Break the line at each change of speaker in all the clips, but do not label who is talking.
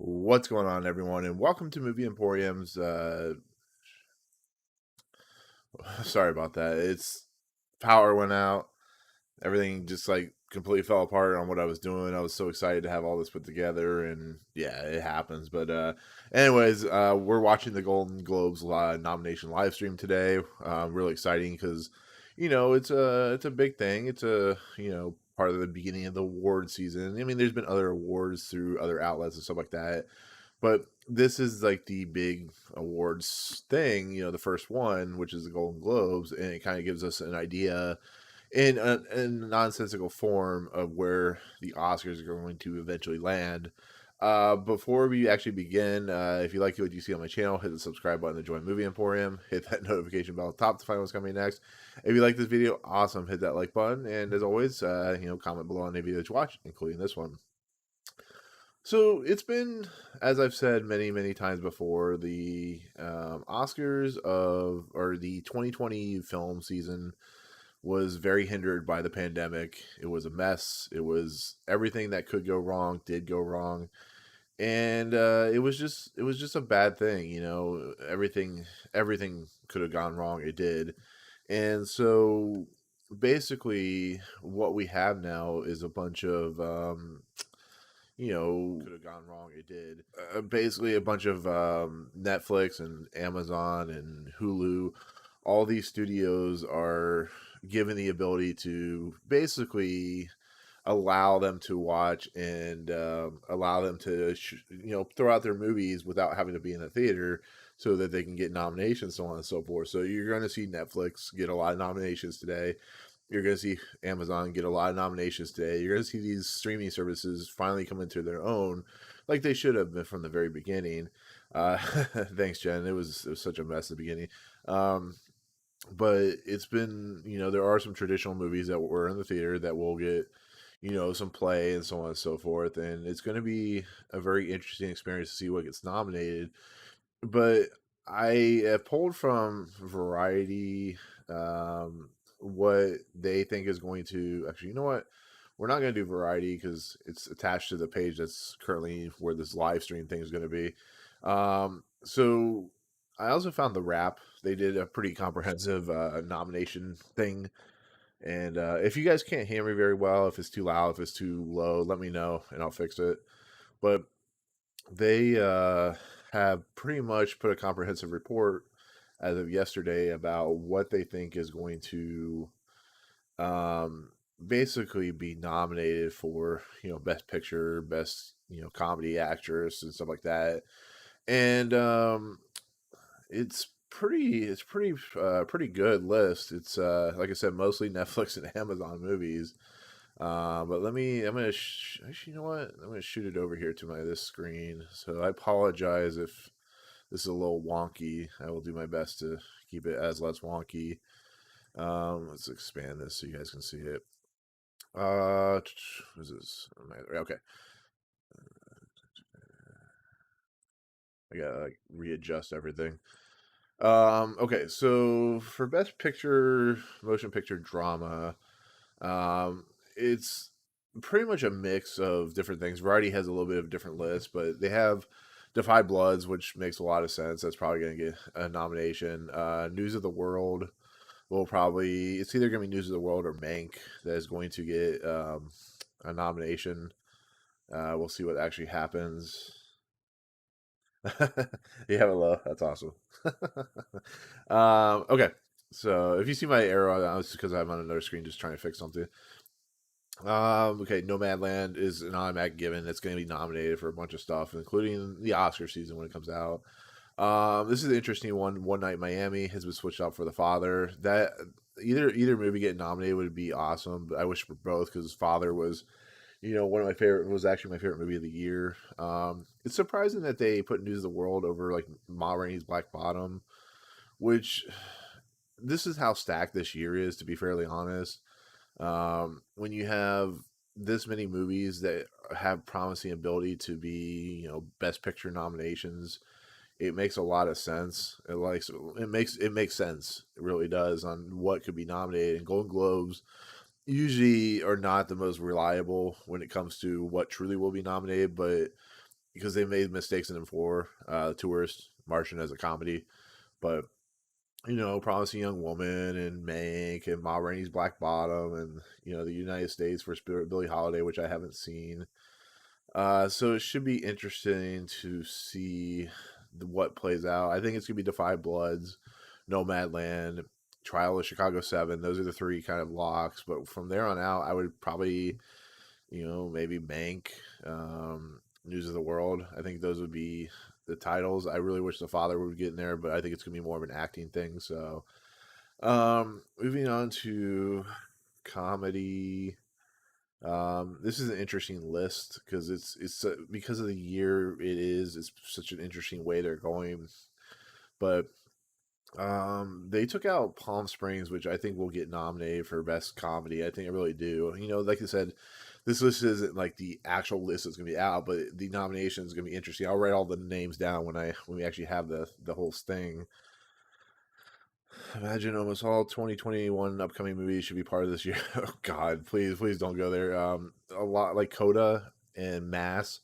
What's going on, everyone, and welcome to Movie Emporium's. Sorry about that. It's power went out. Everything just like completely fell apart on what I was doing. I was so excited to have all this put together, and yeah, it happens. But we're watching the Golden Globes nomination live stream today. Really exciting because it's a big thing. It's a part of the beginning of the award season. I mean, there's been other awards through other outlets and stuff like that, but this is like the big awards thing, the first one, which is the Golden Globes, and it kind of gives us an idea in a nonsensical form of where the Oscars are going to eventually land. Before we actually begin, if you like what you see on my channel, hit the subscribe button to join Movie Emporium. Hit that notification bell at the top to find what's coming next. If you like this video, awesome, hit that like button, and as always, comment below on any video that you watch, including this one. So it's been, as I've said many, many times before, the Oscars or the 2020 film season was very hindered by the pandemic. It was a mess. It was everything that could go wrong did go wrong, and it was just a bad thing. Everything could have gone wrong. It did, and so basically, what we have now is a bunch of could have gone wrong. It did. Basically, a bunch of Netflix and Amazon and Hulu. All these studios are given the ability to basically allow them to watch and allow them to throw out their movies without having to be in a theater, so that they can get nominations, so on and so forth. So you're going to see Netflix get a lot of nominations today. You're going to see Amazon get a lot of nominations today. You're going to see these streaming services finally come into their own, like they should have been from the very beginning. Thanks, Jen. It was such a mess at the beginning. But it's been, there are some traditional movies that were in the theater that will get, some play and so on and so forth. And it's going to be a very interesting experience to see what gets nominated. But I have pulled from Variety what they think is going to actually, you know what? We're not going to do Variety because it's attached to the page that's currently where this live stream thing is going to be. So I also found the Wrap. They did a pretty comprehensive nomination thing. And if you guys can't hear me very well, if it's too loud, if it's too low, let me know and I'll fix it. But they have pretty much put a comprehensive report as of yesterday about what they think is going to basically be nominated for, best picture, best, comedy actress and stuff like that. And it's pretty good list. It's like I said, mostly Netflix and Amazon movies. But actually, you know what? I'm gonna shoot it over here to this screen. So I apologize if this is a little wonky. I will do my best to keep it as less wonky. Let's expand this so you guys can see it. What is this? Okay. I gotta like readjust everything. Okay, so for best picture, motion picture drama, it's pretty much a mix of different things. Variety has a little bit of a different list, but they have Defy Bloods, which makes a lot of sense. That's probably going to get a nomination. News of the World will probably, it's either going to be News of the World or Mank that is going to get a nomination. We'll see what actually happens. You have a low. That's awesome. Okay. So if you see my arrow, it's because I'm on another screen just trying to fix something. Okay, Nomadland is an automatic given. It's going to be nominated for a bunch of stuff, including the Oscar season when it comes out. This is an interesting one. One Night in Miami has been switched out for The Father. That either movie getting nominated would be awesome. But I wish for both because Father was, one of my favorite, was actually my favorite movie of the year. It's surprising that they put News of the World over like Ma Rainey's Black Bottom, which this is how stacked this year is, to be fairly honest. When you have this many movies that have promising ability to be, best picture nominations, it makes a lot of sense. It makes sense. It really does on what could be nominated. And Golden Globes usually are not the most reliable when it comes to what truly will be nominated, but because they made mistakes in them before. Tourist, Martian as a comedy, but Promising Young Woman and Mank and Ma Rainey's Black Bottom and the United States for Spirit Billie Holiday, which I haven't seen. So it should be interesting to see what plays out. I think it's gonna be Defy Bloods, Nomadland, Trial of Chicago 7. Those are the three kind of locks. But from there on out, I would probably, maybe Mank, News of the World. I think those would be the titles. I really wish The Father would get in there, but I think it's gonna be more of an acting thing. So, moving on to comedy. This is an interesting list because it's because of the year it is. It's such an interesting way they're going, but they took out Palm Springs, which I think will get nominated for best comedy. I think I really do. Like I said, this list isn't like the actual list that's gonna be out, but the nomination is gonna be interesting. I'll write all the names down when we actually have the whole thing. Imagine almost all 2021 upcoming movies should be part of this year. Oh God, please don't go there. A lot like Coda and Mass.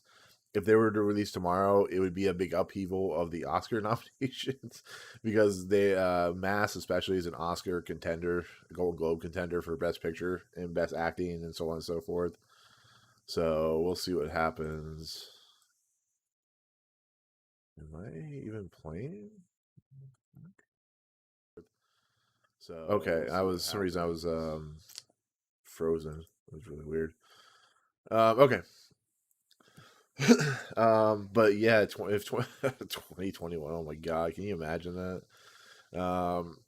If they were to release tomorrow, it would be a big upheaval of the Oscar nominations because Mass especially is an Oscar contender, Golden Globe contender for Best Picture and Best Acting and so on and so forth. So we'll see what happens. Am I even playing? So okay, I was some reason I was frozen. It was really weird. Okay. But yeah, if 2021, oh my God, can you imagine that?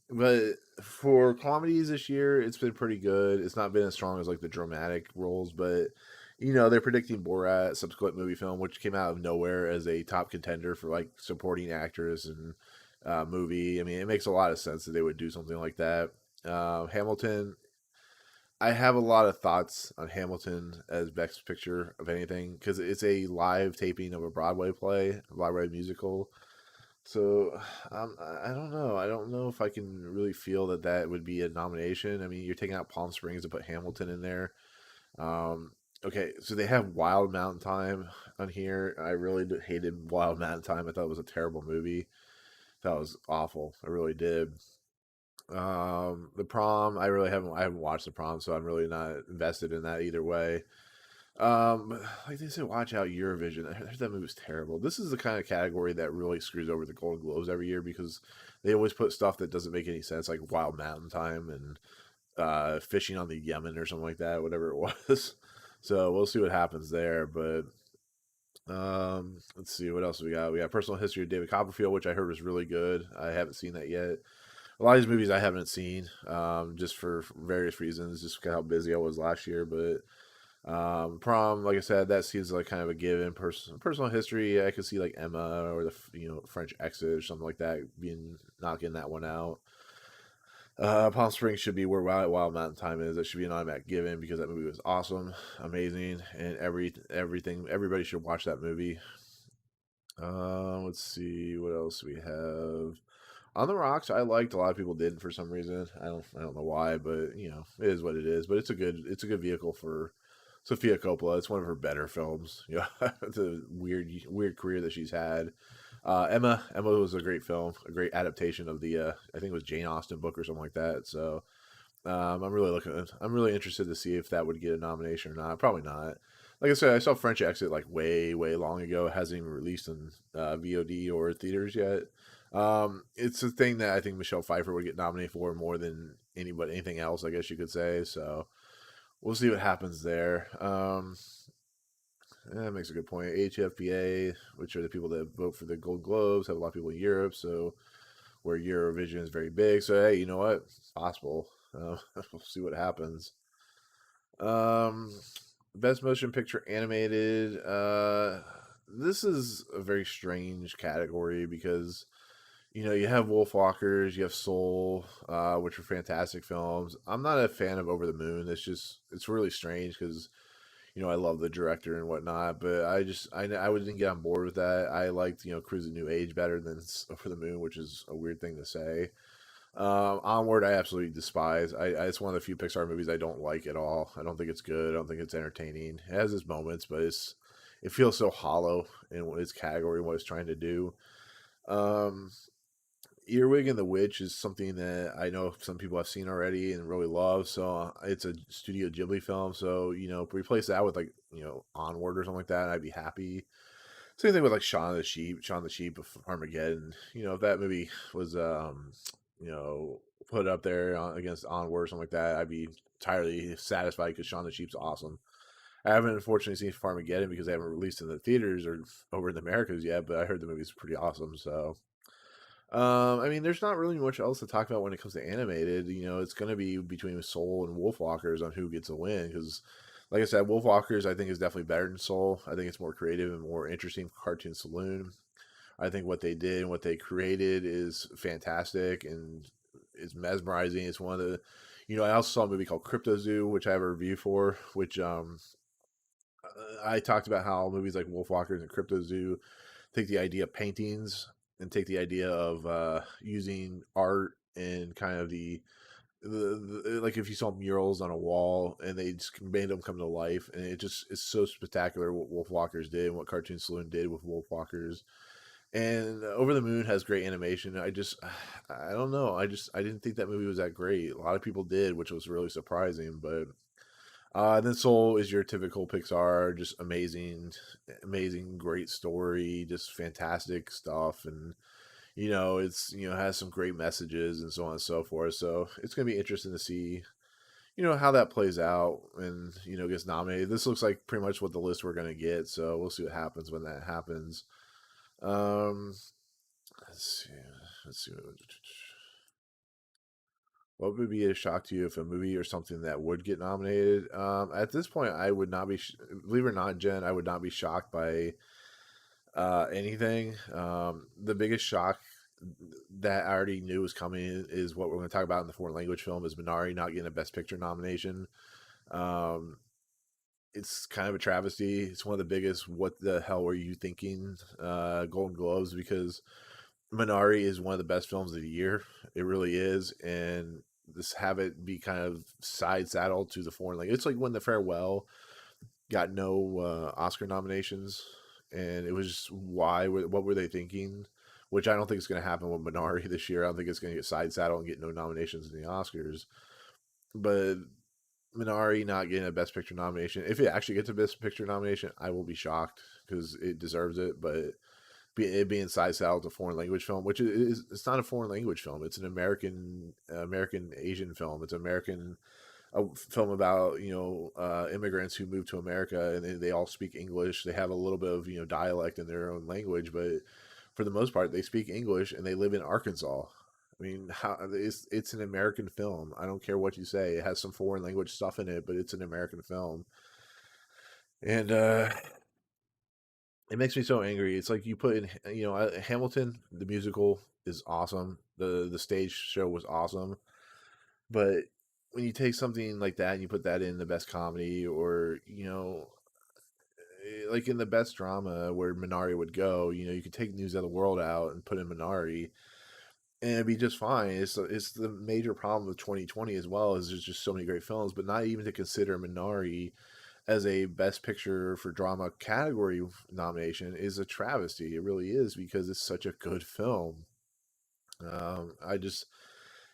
But for comedies this year, it's been pretty good. It's not been as strong as like the dramatic roles, but they're predicting Borat, subsequent movie film, which came out of nowhere as a top contender for like supporting actress and movie. I mean, it makes a lot of sense that they would do something like that. Hamilton, I have a lot of thoughts on Hamilton as best picture of anything because it's a live taping of a Broadway play, a Broadway musical. So I don't know. I don't know if I can really feel that that would be a nomination. I mean, you're taking out Palm Springs to put Hamilton in there. Um, okay, so they have Wild Mountain Time on here. I really hated Wild Mountain Time. I thought it was a terrible movie. That was awful. I really did. The Prom, I haven't watched the Prom, so I'm really not invested in that either way. But like they said, watch out Eurovision. I heard that movie was terrible. This is the kind of category that really screws over the Golden Globes every year because they always put stuff that doesn't make any sense, like Wild Mountain Time and fishing on the Yemen or something like that, whatever it was. So we'll see what happens there. But let's see what else we got. We got Personal History of David Copperfield, which I heard was really good. I haven't seen that yet. A lot of these movies I haven't seen, just for various reasons, just how busy I was last year. But Prom, like I said, that seems like kind of a given. Personal history, I could see like Emma or the French Exit or something like that being knocking that one out. Palm Springs should be where Wild Mountain Time is. That should be an automatic given because that movie was awesome, amazing, and everything. Everybody should watch that movie. Let's see what else we have. On the Rocks, I liked. A lot of people didn't for some reason. I don't know why, but it is what it is. But it's a good vehicle for Sofia Coppola. It's one of her better films. It's a weird career that she's had. Emma was a great film, a great adaptation of the I think it was Jane Austen book or something like that. So I'm really interested to see if that would get a nomination or not. Probably not. Like I said, I saw French Exit like way way long ago. It hasn't even released in VOD or theaters yet. It's a thing that I think Michelle Pfeiffer would get nominated for more than anything else. I guess you could say. So we'll see what happens there. That makes a good point. HFPA, which are the people that vote for the Gold Globes, have a lot of people in Europe, so where Eurovision is very big. So hey, you know what? It's possible. We'll see what happens. Um, Best Motion Picture Animated. This is a very strange category because you have Wolfwalkers, you have Soul, which are fantastic films. I'm not a fan of Over the Moon. It's really strange because I love the director and whatnot, but I wouldn't get on board with that. I liked Cruising New Age better than Over the Moon, which is a weird thing to say. Onward, I absolutely despise. It's one of the few Pixar movies I don't like at all. I don't think it's good. I don't think it's entertaining. It has its moments, but it feels so hollow in what its category, what it's trying to do. Um, Earwig and the Witch is something that I know some people have seen already and really love. So it's a Studio Ghibli film. So replace that with like Onward or something like that. I'd be happy. Same thing with like Shaun the Sheep of Armageddon. If that movie was put up there against Onward or something like that, I'd be entirely satisfied because Shaun the Sheep's awesome. I haven't unfortunately seen Farmageddon because they haven't released in the theaters or over in the Americas yet, but I heard the movie's pretty awesome. So I mean, there's not really much else to talk about when it comes to animated. It's going to be between Soul and Wolfwalkers on who gets a win. Because, like I said, Wolfwalkers I think is definitely better than Soul. I think it's more creative and more interesting for Cartoon Saloon. I think what they did and what they created is fantastic and is mesmerizing. It's one of the, I also saw a movie called Crypto Zoo, which I have a review for, which I talked about how movies like Wolfwalkers and Crypto Zoo take the idea of paintings and take the idea of using art and kind of like if you saw murals on a wall and they just made them come to life, and it just is so spectacular what Wolfwalkers did and what Cartoon Saloon did with Wolfwalkers. And Over the Moon has great animation. I don't know. I didn't think that movie was that great. A lot of people did, which was really surprising. But then Soul is your typical Pixar, just amazing, amazing, great story, just fantastic stuff, and it's has some great messages and so on and so forth. So it's gonna be interesting to see how that plays out and gets nominated. This looks like pretty much what the list we're gonna get. So we'll see what happens when that happens. Um, let's see, let's see. What would be a shock to you if a movie or something that would get nominated? At this point, I would not be, believe it or not, Jen, I would not be shocked by anything. The biggest shock that I already knew was coming is what we're going to talk about in the foreign language film is Minari not getting a Best Picture nomination. Um, it's kind of a travesty. It's one of the biggest "what the hell were you thinking" Golden Globes because Minari is one of the best films of the year. It really is, and this have it be kind of side saddle to the foreign language. It's like when The Farewell got no Oscar nominations, and it was just what were they thinking? Which I don't think is going to happen with Minari this year. I don't think it's going to get side saddle and get no nominations in the Oscars. But Minari not getting a Best Picture nomination, if it actually gets a Best Picture nomination, I will be shocked because it deserves it. But it being side saddle to foreign language film, which is it's not a foreign language film. It's an American Asian film. It's American a film about immigrants who move to America and they all speak English. They have a little bit of dialect in their own language, but for the most part, they speak English and they live in Arkansas. I mean, it's an American film. I don't care what you say. It has some foreign language stuff in it, but it's an American film, and it makes me so angry. It's like you put in, Hamilton, the musical is awesome. The stage show was awesome, but when you take something like that and you put that in the best comedy or like in the best drama where Minari would go, you could take News of the World out and put in Minari and it'd be just fine. It's the major problem of 2020 as well is there's just so many great films, but not even to consider Minari as a best picture for drama category nomination is a travesty. It really is because it's such a good film. I just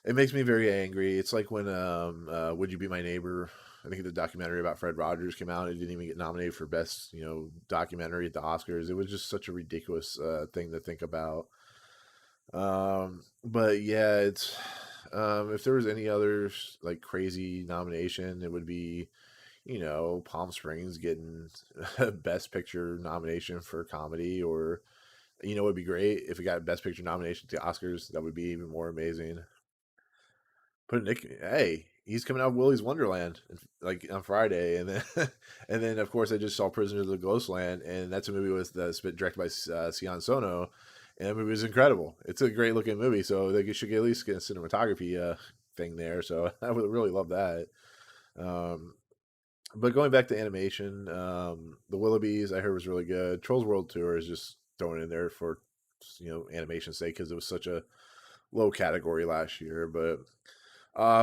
it makes me very angry. It's like when Would You Be My Neighbor? I think the documentary about Fred Rogers came out. It didn't even get nominated for best, documentary at the Oscars. It was just such a ridiculous thing to think about. But yeah, it's if there was any other like crazy nomination, it would be Palm Springs getting a Best Picture nomination for comedy, or it would be great if it got Best Picture nomination to the Oscars. That would be even more amazing. Put Nick. Hey, he's coming out of Willy's Wonderland like on Friday, and then and then of course I just saw Prisoners of the Ghostland, and that's a movie with directed by Sion Sono, and that movie is incredible. It's a great looking movie, so they should at least get a cinematography thing there. So I would really love that. Um, but going back to animation, the Willoughbys I heard was really good. Trolls World Tour is just thrown in there for animation's sake because it was such a low category last year, but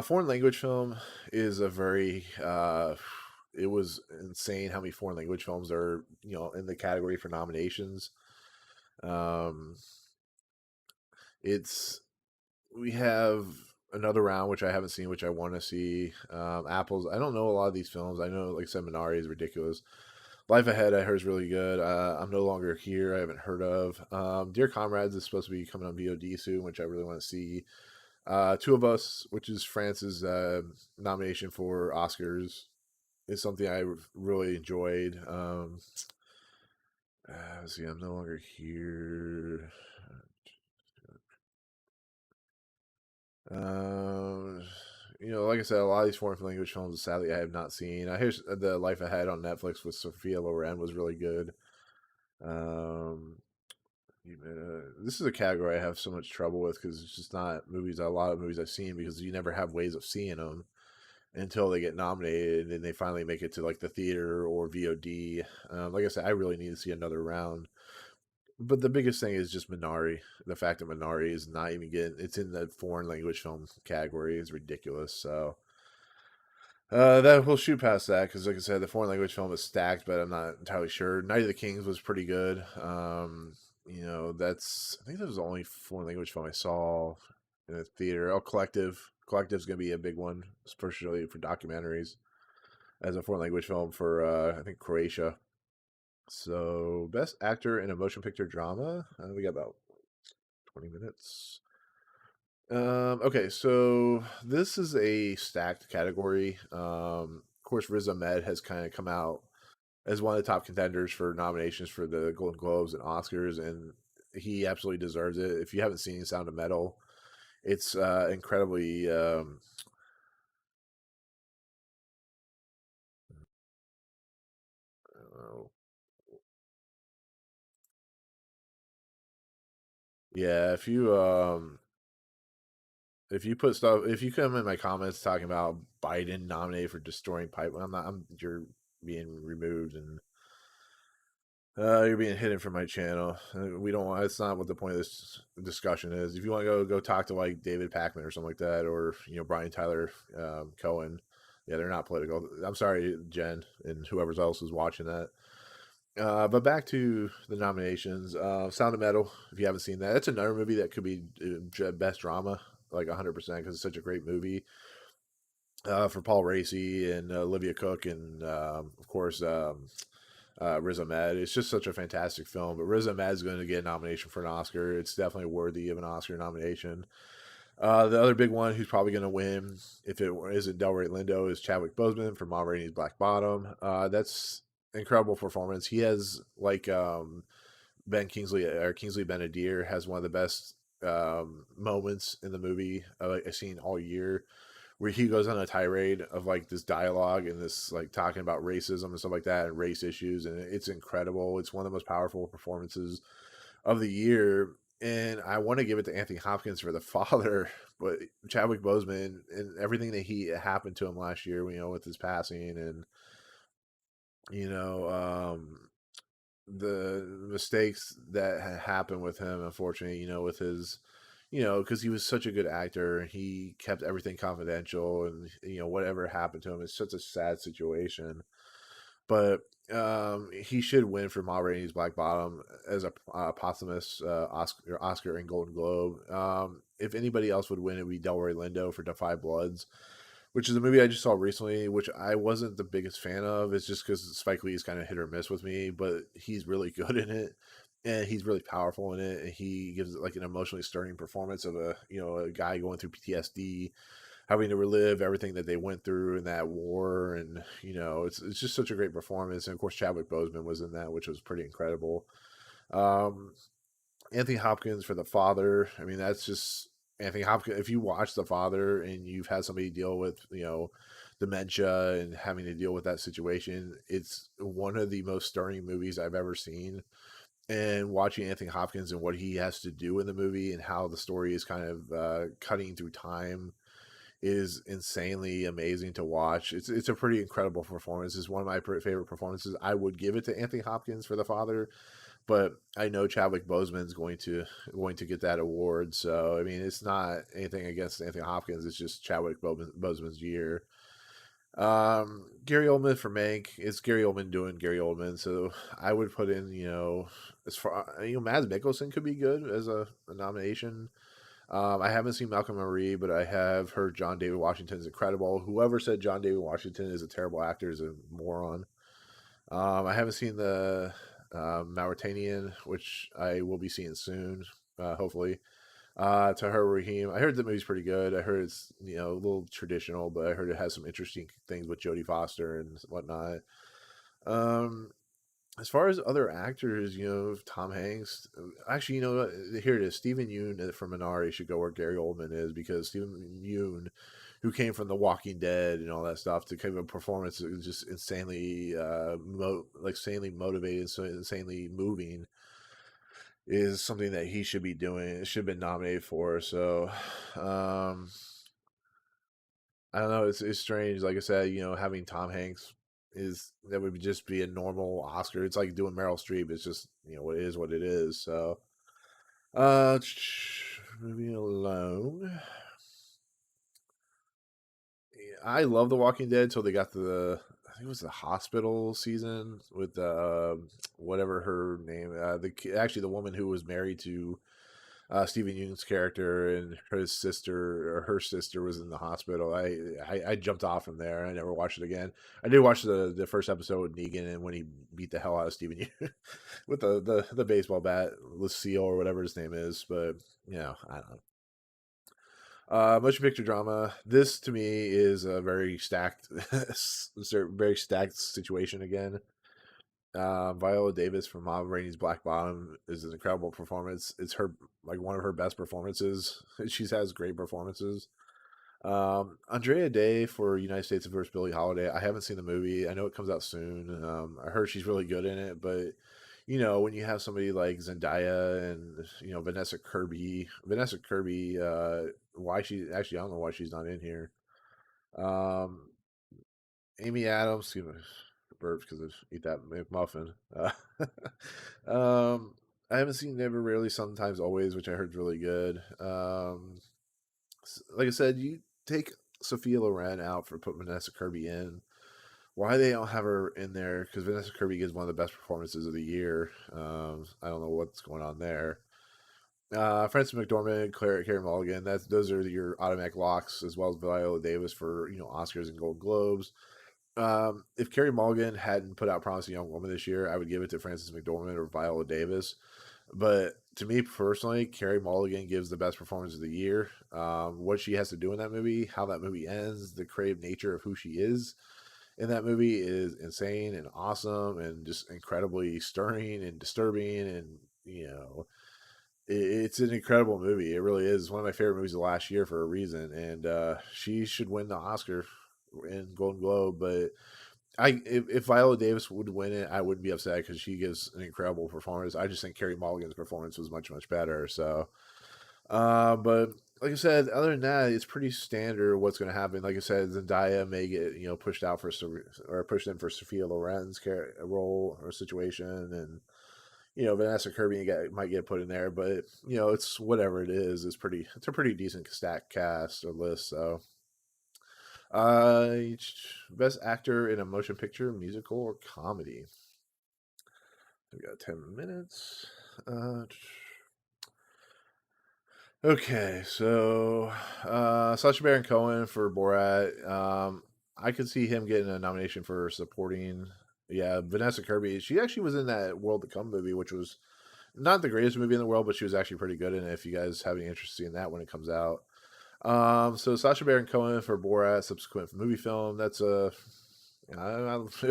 foreign language film is a very it was insane how many foreign language films are in the category for nominations. Um, it's we have another round which I haven't seen, which I want to see. Apples. I don't know a lot of these films. I know, like I said, Minari is ridiculous. Life Ahead, I heard is really good. I'm No Longer Here. I haven't heard of. Dear Comrades is supposed to be coming on VOD soon, which I really want to see. Two of Us, which is France's nomination for Oscars, is something I really enjoyed. Let's see, I'm No Longer Here. Um, like I said, a lot of these foreign language films, sadly, I have not seen. I hear the Life Ahead on Netflix with Sophia Loren was really good. Um, this is a category I have so much trouble with because it's just not movies. A lot of movies I've seen because you never have ways of seeing them until they get nominated and they finally make it to like the theater or VOD. Like I said, I really need to see another round. But the biggest thing is just Minari. The fact that Minari is not even getting it's in the foreign language film category is ridiculous. So that we'll shoot past that because, like I said, the foreign language film is stacked, but I'm not entirely sure. Night of the Kings was pretty good. That's I think that was the only foreign language film I saw in the theater. Oh, Collective's gonna be a big one, especially for documentaries as a foreign language film for I think Croatia. So, best actor in a motion picture drama. We got about 20 minutes. Okay, so this is a stacked category. Of course, Riz Ahmed has kind of come out as one of the top contenders for nominations for the Golden Globes and Oscars, and he absolutely deserves it. If you haven't seen Sound of Metal, it's incredibly. Uh, yeah, if you put stuff, if you come in my comments talking about Biden nominated for destroying pipe, I'm not. You're being removed and you're being hidden from my channel. We don't want. It's not what the point of this discussion is. If you want to go talk to like David Packman or something like that, or Brian Tyler Cohen, yeah, they're not political. I'm sorry, Jen, and whoever else is watching that. But back to the nominations. Sound of Metal. If you haven't seen that, it's another movie that could be best drama, like 100%, because it's such a great movie. For Paul Raci and Olivia Cook and of course Riz Ahmed. It's just such a fantastic film. But Riz Ahmed is going to get a nomination for an Oscar. It's definitely worthy of an Oscar nomination. The other big one who's probably going to win, if it isn't Delroy Lindo, is Chadwick Boseman for Ma Rainey's Black Bottom. That's incredible performance. He has like Ben Kingsley or Kingsley Benadir has one of the best moments in the movie I've seen all year where he goes on a tirade of like this dialogue and this like talking about racism and stuff like that and race issues, and it's incredible. It's one of the most powerful performances of the year, and I want to give it to Anthony Hopkins for the father, but Chadwick Boseman and everything that he happened to him last year, with his passing and you know the mistakes that happened with him, unfortunately, with his because he was such a good actor, he kept everything confidential, and whatever happened to him, it's such a sad situation. But he should win for Ma Rainey's Black Bottom as a posthumous Oscar and Golden Globe. If anybody else would win, it would be Delroy Lindo for Defy Bloods, which is a movie I just saw recently, which I wasn't the biggest fan of. It's just because Spike Lee is kind of hit or miss with me, but he's really good in it, and he's really powerful in it, and he gives like an emotionally stirring performance of a guy going through PTSD, having to relive everything that they went through in that war, and it's just such a great performance. And of course, Chadwick Boseman was in that, which was pretty incredible. Um, Anthony Hopkins for the father. I mean, that's just Anthony Hopkins. If you watch The Father and you've had somebody deal with, dementia and having to deal with that situation, it's one of the most stirring movies I've ever seen. And watching Anthony Hopkins and what he has to do in the movie and how the story is kind of cutting through time is insanely amazing to watch. It's a pretty incredible performance. It's one of my favorite performances. I would give it to Anthony Hopkins for the father, but I know Chadwick Boseman's going to get that award. So I mean, it's not anything against Anthony Hopkins. It's just Chadwick Boseman's year. Gary Oldman for Mank. It's Gary Oldman doing Gary Oldman, so I would put in, as far Mads Mikkelsen could be good as a nomination. I haven't seen Malcolm and Marie, but I have heard John David Washington is incredible. Whoever said John David Washington is a terrible actor is a moron. I haven't seen the Mauritanian, which I will be seeing soon, hopefully. Tahir Rahim. I heard the movie's pretty good. I heard it's a little traditional, but I heard it has some interesting things with Jodie Foster and whatnot. Um, as far as other actors, Tom Hanks. Actually, here it is. Stephen Yeun from Minari should go where Gary Oldman is because Stephen Yeun, who came from The Walking Dead and all that stuff, to kind of a performance that was just insanely, insanely motivated, so insanely moving, is something that he should be doing. It should have been nominated for. So, um, I don't know. It's strange. Like I said, having Tom Hanks is that would just be a normal Oscar. It's like doing Meryl Streep. It's just what it is, what it is. So, uh, moving alone. I love The Walking Dead until they got to I think it was the hospital season with whatever her name. Actually the woman who was married to Stephen Yeun's character, and her sister was in the hospital. I jumped off from there. I never watched it again. I did watch the first episode with Negan and when he beat the hell out of Stephen Yeun with the baseball bat, Lucille or whatever his name is. But I don't know. Motion picture drama. This to me is a very stacked, very stacked situation again. Viola Davis from Mom Rainey's Black Bottom is an incredible performance. It's her like one of her best performances. She has great performances. Andrea Day for United States versus Billie Holiday. I haven't seen the movie. I know it comes out soon. I heard she's really good in it, but when you have somebody like Zendaya and Vanessa Kirby, why she actually I don't know why she's not in here. Um, Amy Adams, burps because I eat that McMuffin. Um, I haven't seen Never Really, Sometimes, Always, which I heard is really good. Like I said, you take Sophia Loren out for put Vanessa Kirby in. Why they don't have her in there? Because Vanessa Kirby gives one of the best performances of the year. I don't know what's going on there. Frances McDormand, Carey Mulligan. Those are your automatic locks, as well as Viola Davis for Oscars and Gold Globes. If Carey Mulligan hadn't put out Promising Young Woman this year, I would give it to Frances McDormand or Viola Davis. But to me personally, Carey Mulligan gives the best performance of the year. What she has to do in that movie, how that movie ends, the creative nature of who she is in that movie is insane and awesome and just incredibly stirring and disturbing. And, it's an incredible movie. It really is. It's one of my favorite movies of last year for a reason. And she should win the Oscar and Golden Globe. But if Viola Davis would win it, I wouldn't be upset because she gives an incredible performance. I just think Carey Mulligan's performance was much, much better. So, but like I said, other than that, it's pretty standard what's going to happen. Like I said, Zendaya may get pushed out or pushed in for Sophia Loren's role or situation, and Vanessa Kirby might get put in there, but it's whatever it is. It's a pretty decent stack cast or list. So, uh, best actor in a motion picture, musical, or comedy. We got 10 minutes. Uh, Okay, so Sacha Baron Cohen for Borat. I could see him getting a nomination for supporting. Yeah, Vanessa Kirby. She actually was in that World to Come movie, which was not the greatest movie in the world, but she was actually pretty good in it. If you guys have any interest in that when it comes out, so Sacha Baron Cohen for Borat, subsequent movie film. That's it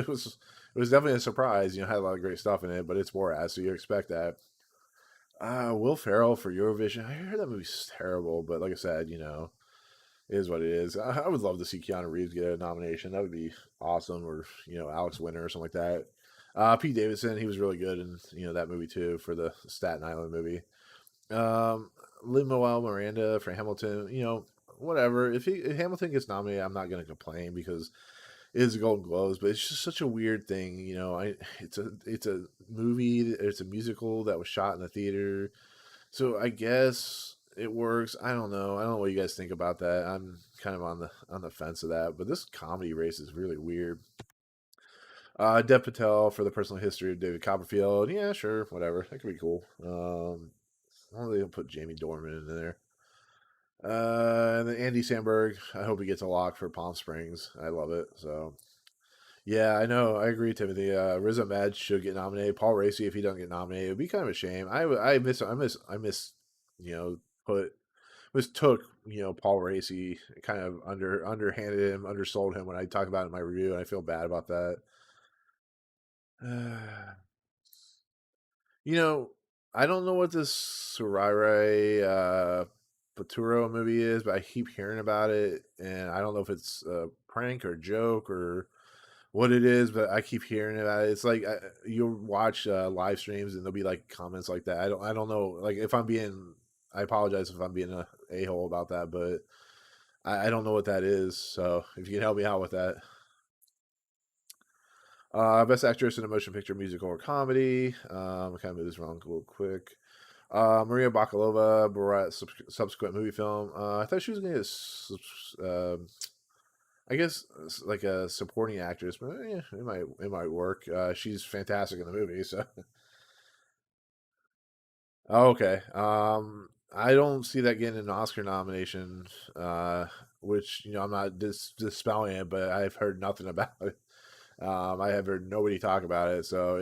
was definitely a surprise. Had a lot of great stuff in it, but it's Borat, so you expect that. Will Ferrell for Eurovision. I heard that movie's terrible, but like I said, it is what it is. I would love to see Keanu Reeves get a nomination. That would be awesome, or Alex Winter or something like that. Pete Davidson, he was really good in that movie too for the Staten Island movie. Lin Manuel Miranda for Hamilton. Whatever. If Hamilton gets nominated, I'm not going to complain because it is Golden Globes, but it's just such a weird thing. It's a movie. It's a musical that was shot in the theater. So I guess it works. I don't know. I don't know what you guys think about that. I'm kind of on the fence of that. But this comedy race is really weird. Dev Patel for the personal history of David Copperfield. Yeah, sure, whatever. That could be cool. I don't think they'll put Jamie Dorman in there. And then Andy Samberg. I hope he gets a lock for Palm Springs. I love it. So yeah, I know. I agree, Timothy. Riz Ahmed should get nominated. Paul Raci, if he doesn't get nominated, it'd be kind of a shame. You know, put mistook Paul Raci, kind of underhanded him, undersold him when I talk about it in my review, and I feel bad about that. You know, I don't know what this Surare Paturo movie is, but I keep hearing about it, and I don't know if it's a prank or joke or what it is, but I keep hearing about it. It's like you'll watch live streams and there'll be like comments like that. I don't know. Like if I'm being, I apologize if I'm being a hole about that, but I don't know what that is. So if you can help me out with that. Best actress in a motion picture, musical, or comedy. I kind of move this wrong real quick. Maria Bakalova, Borat subsequent movie film. I thought she was going to get, I guess, like a supporting actress, but yeah, it might work. She's fantastic in the movie. So, oh, okay. I don't see that getting an Oscar nomination. Uh, which I'm not dispelling it, but I've heard nothing about it. I have heard nobody talk about it, so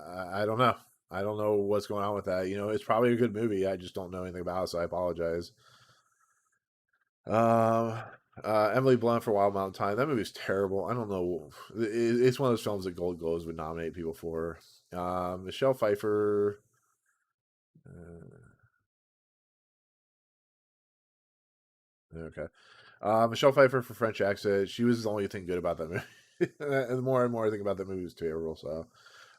I don't know. I don't know what's going on with that. It's probably a good movie. I just don't know anything about it, so I apologize. Um, Emily Blunt for Wild Mountain Thyme. That movie's terrible. I don't know. It's one of those films that Gold Globes would nominate people for. Michelle Pfeiffer. Uh, okay. Michelle Pfeiffer for French accent. She was the only thing good about that movie. And the more and more I think about that movie, it's terrible. So,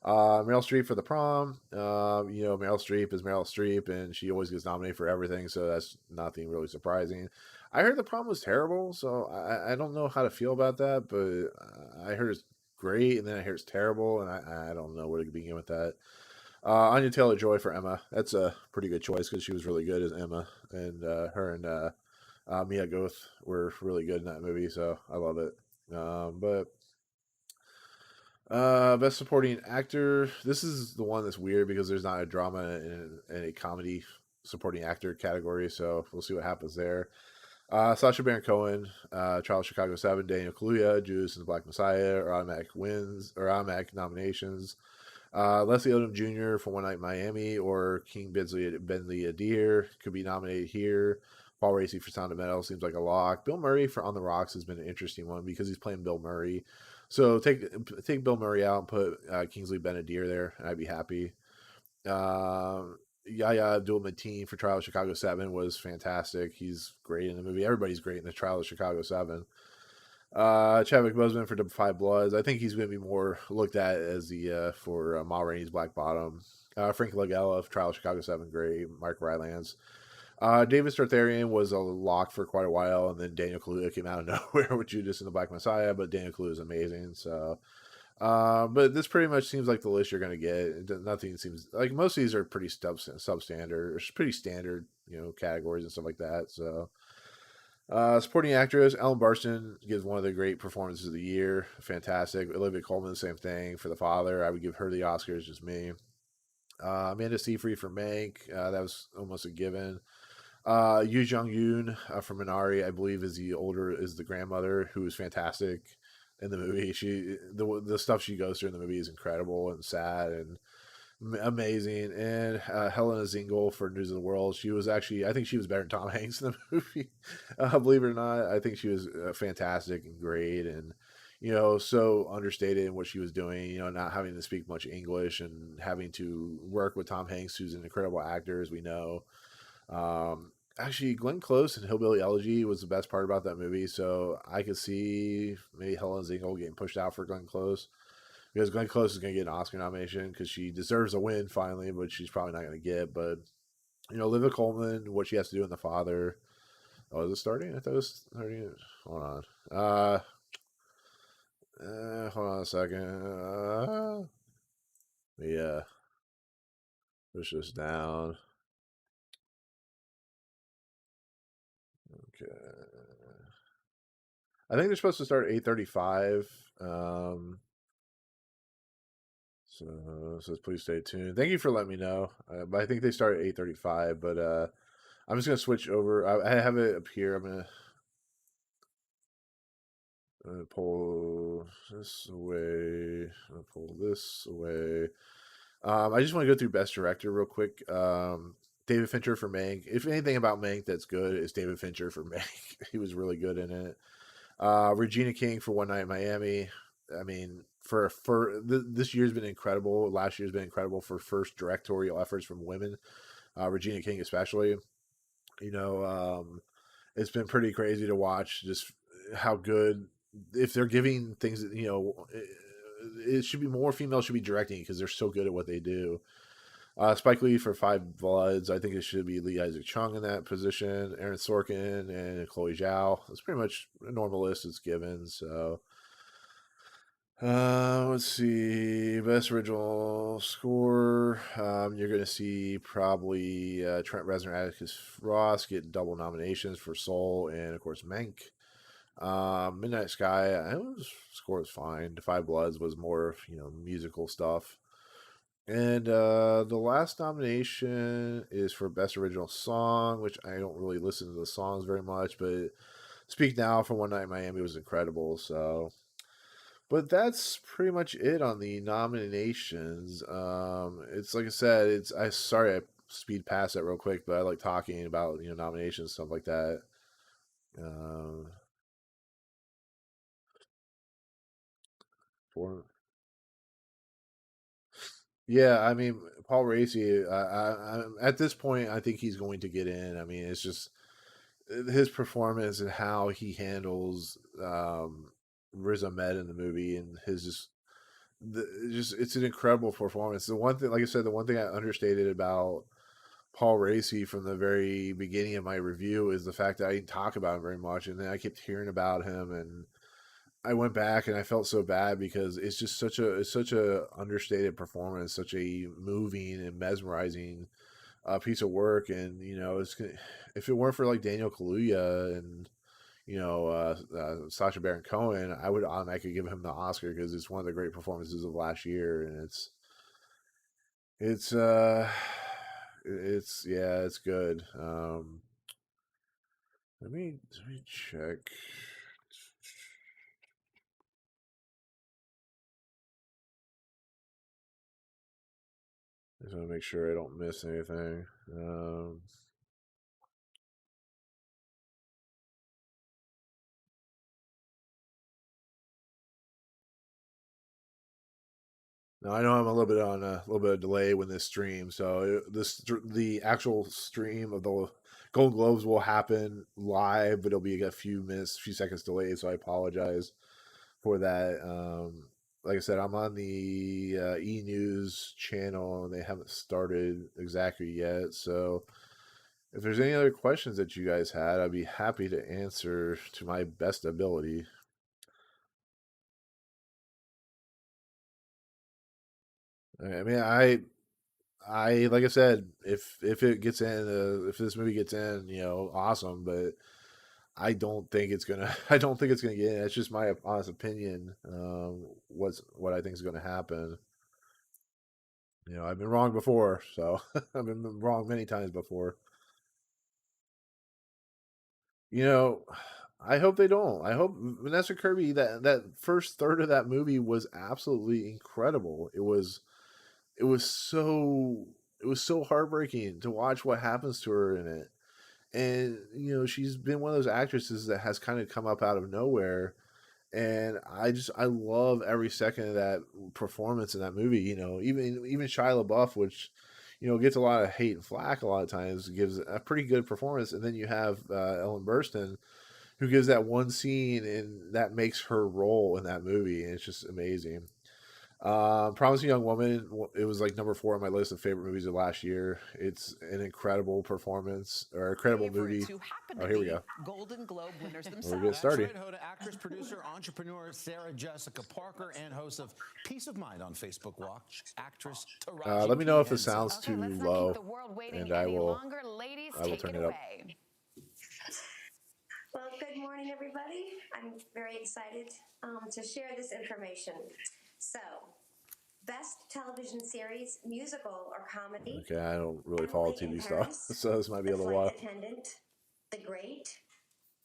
Meryl Streep for The Prom. Meryl Streep is Meryl Streep, and she always gets nominated for everything, so that's nothing really surprising. I heard The Prom was terrible, so I don't know how to feel about that, but I heard it's great, and then I hear it's terrible, and I don't know where to begin with that. Anya Taylor Joy for Emma. That's a pretty good choice because she was really good as Emma, and her and Mia Goth were really good in that movie, so I love it. But best supporting actor. This is the one that's weird because there's not a drama and a comedy supporting actor category, so we'll see what happens there. Sacha Baron Cohen, Trial of Chicago 7, Daniel Kaluuya, Judas and the Black Messiah are automatic wins or automatic nominations. Leslie Odom Jr. for One Night in Miami or King Bentley Adair could be nominated here. Paul Raci for Sound of Metal seems like a lock. Bill Murray for On the Rocks has been an interesting one because he's playing Bill Murray. So take Bill Murray out and put Kingsley Ben-Adir there, and I'd be happy. Yahya Abdul-Mateen for Trial of Chicago 7 was fantastic. He's great in the movie. Everybody's great in the Trial of Chicago 7. Chadwick Boseman for Five Bloods. I think he's going to be more looked at as the for Ma Rainey's Black Bottom. Frank Langella of Trial of Chicago 7, great. Mark Rylance. David Strathairn was a lock for quite a while, and then Daniel Kaluuya came out of nowhere with Judas and the Black Messiah, but Daniel Kaluuya is amazing. So, but this pretty much seems like the list you're going to get. Nothing seems like most of these are pretty substandard, or pretty standard, categories and stuff like that. So, supporting actress Ellen Barson gives one of the great performances of the year. Fantastic. Olivia Colman, same thing for The Father. I would give her the Oscars, just me. Amanda Seyfried for Mank. That was almost a given. Yu Jung Yoon from Minari, I believe, is the grandmother who is fantastic in the movie. The stuff she goes through in the movie is incredible and sad and amazing. And Helena Zingel for News of the World. I think she was better than Tom Hanks in the movie. Believe it or not, I think she was fantastic and great and so understated in what she was doing. Not having to speak much English and having to work with Tom Hanks, who's an incredible actor, as we know. Actually, Glenn Close and Hillbilly Elegy was the best part about that movie. So I could see maybe Helen Zingel getting pushed out for Glenn Close because Glenn Close is going to get an Oscar nomination because she deserves a win finally, but she's probably not going to get. But Olivia Colman, what she has to do in The Father. Oh, is it starting? I thought it was starting. Hold on. Hold on a second. Yeah, push this down. I think they're supposed to start at 8:35. So it says please stay tuned. Thank you for letting me know. But I think they start at 8:35. But I'm just gonna switch over. I have it up here. I'm gonna pull this away. I'm gonna pull this away. I just want to go through Best Director real quick. David Fincher for Mank. If anything about Mank that's good, it's David Fincher for Mank. He was really good in it. Regina King for One Night in Miami. I mean, this year's been incredible. Last year's been incredible for first directorial efforts from women. Regina King especially. You know, it's been pretty crazy to watch just how good, if they're giving things that, it should be more females should be directing because they're so good at what they do. Spike Lee for Five Bloods. I think it should be Lee Isaac Chung in that position. Aaron Sorkin and Chloe Zhao. It's pretty much a normal list it's given. So, let's see. Best original score. You're going to see probably Trent Reznor, Atticus Ross get double nominations for Soul and, of course, Mank. Midnight Sky, score was fine. The Five Bloods was more, musical stuff. And the last nomination is for Best Original Song, which I don't really listen to the songs very much, but Speak Now from One Night in Miami was incredible. So, but that's pretty much it on the nominations. It's like I said, sorry I speed past that real quick, but I like talking about nominations stuff like that. Um, for Yeah, I mean, Paul Racy. At this point, I think he's going to get in. I mean, it's just his performance and how he handles Riz Ahmed in the movie, and his just it's an incredible performance. The one thing, like I said, the one thing I understated about Paul Racy from the very beginning of my review is the fact that I didn't talk about him very much, and then I kept hearing about him, and I went back and I felt so bad because it's such a understated performance, such a moving and mesmerizing piece of work, and if it weren't for like Daniel Kaluuya and Sacha Baron Cohen, I would automatically give him the Oscar because it's one of the great performances of last year, and it's it's good. Let me check. I just want to make sure I don't miss anything. Now I know I'm a little bit on a little bit of delay when this stream, so the actual stream of the Golden Globes will happen live, but it'll be a few seconds delayed. So I apologize for that. Like I said, I'm on the E News channel, and they haven't started exactly yet. So if there's any other questions that you guys had, I'd be happy to answer to my best ability. I mean, I like I said, if it gets in, if this movie gets in, awesome. But I don't think it's gonna. I don't think it's gonna get in. It's just my honest opinion. What I think is gonna happen. I've been wrong before, so I've been wrong many times before. You know, I hope they don't. I hope Vanessa Kirby, that first third of that movie was absolutely incredible. It was so heartbreaking to watch what happens to her in it. And she's been one of those actresses that has kind of come up out of nowhere, and I love every second of that performance in that movie. Even Shia LaBeouf, which gets a lot of hate and flack a lot of times, gives a pretty good performance. And then you have Ellen Burstyn, who gives that one scene, and that makes her role in that movie, and it's just amazing. Promising Young Woman, it was like number 4 on my list of favorite movies of last year. It's an incredible performance, or incredible movie. Oh, here we go.
Golden Globe winners themselves.
We're getting started.
That's right, Hoda, actress, producer, entrepreneur Sarah Jessica Parker, and host of Peace of Mind on Facebook Watch, actress Taraji
Let me know if
P.
it sounds too low, and I will turn it up.
morning, everybody. I'm very excited to share this information. So, best television series, musical or comedy.
Okay, I don't really follow
Emily in
TV stuff,
Paris,
so this might be
The
a little
Flight
while.
Attendant, The Great,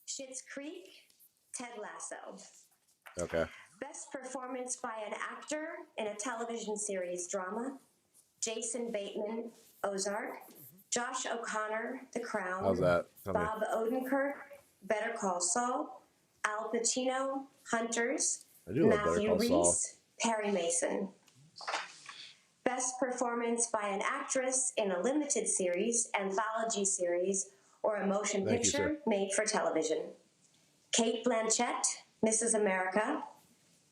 Schitt's Creek, Ted Lasso.
Okay.
Best performance by an actor in a television series drama, Jason Bateman, Ozark, Josh O'Connor, The Crown,
How's that? Tell me.
Bob Odenkirk, Better Call Saul, Al Pacino, Hunters,
I do love Better
Matthew
Call Saul.
Reese, Perry Mason. Best performance by an actress in a limited series, anthology series, or a motion
Thank you,
picture
sir.
made for television. Kate Blanchett, Mrs. America,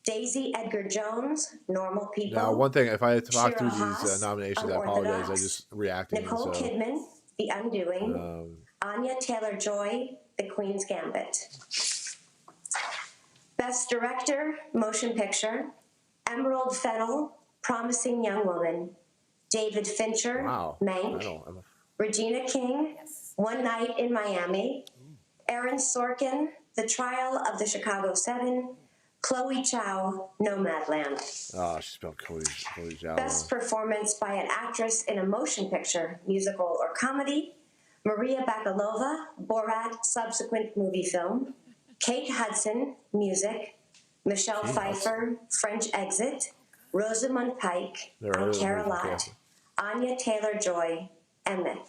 Daisy Edgar Jones, Normal People.
Now, one thing, if I talk
Shira
through these
Haas,
nominations, I apologize. I
Unorthodox,
just reacting.
Nicole
So,
Kidman, The Undoing, Anya Taylor-Joy, The Queen's Gambit. Best Director, Motion Picture, Emerald Fennell, Promising Young Woman, David Fincher,
wow.
Mank, Regina King, One Night in Miami, Aaron Sorkin, The Trial of the Chicago 7, Chloe Chow, Nomadland.
Oh, she spelled Chloe Zhao.
Best performance by an actress in a motion picture, musical, or comedy, Maria Bakalova, Borat subsequent movie film, Kate Hudson, music, Michelle Pfeiffer, French Exit, Rosamund Pike, I Care a Lot, Anya Taylor-Joy, Emmett.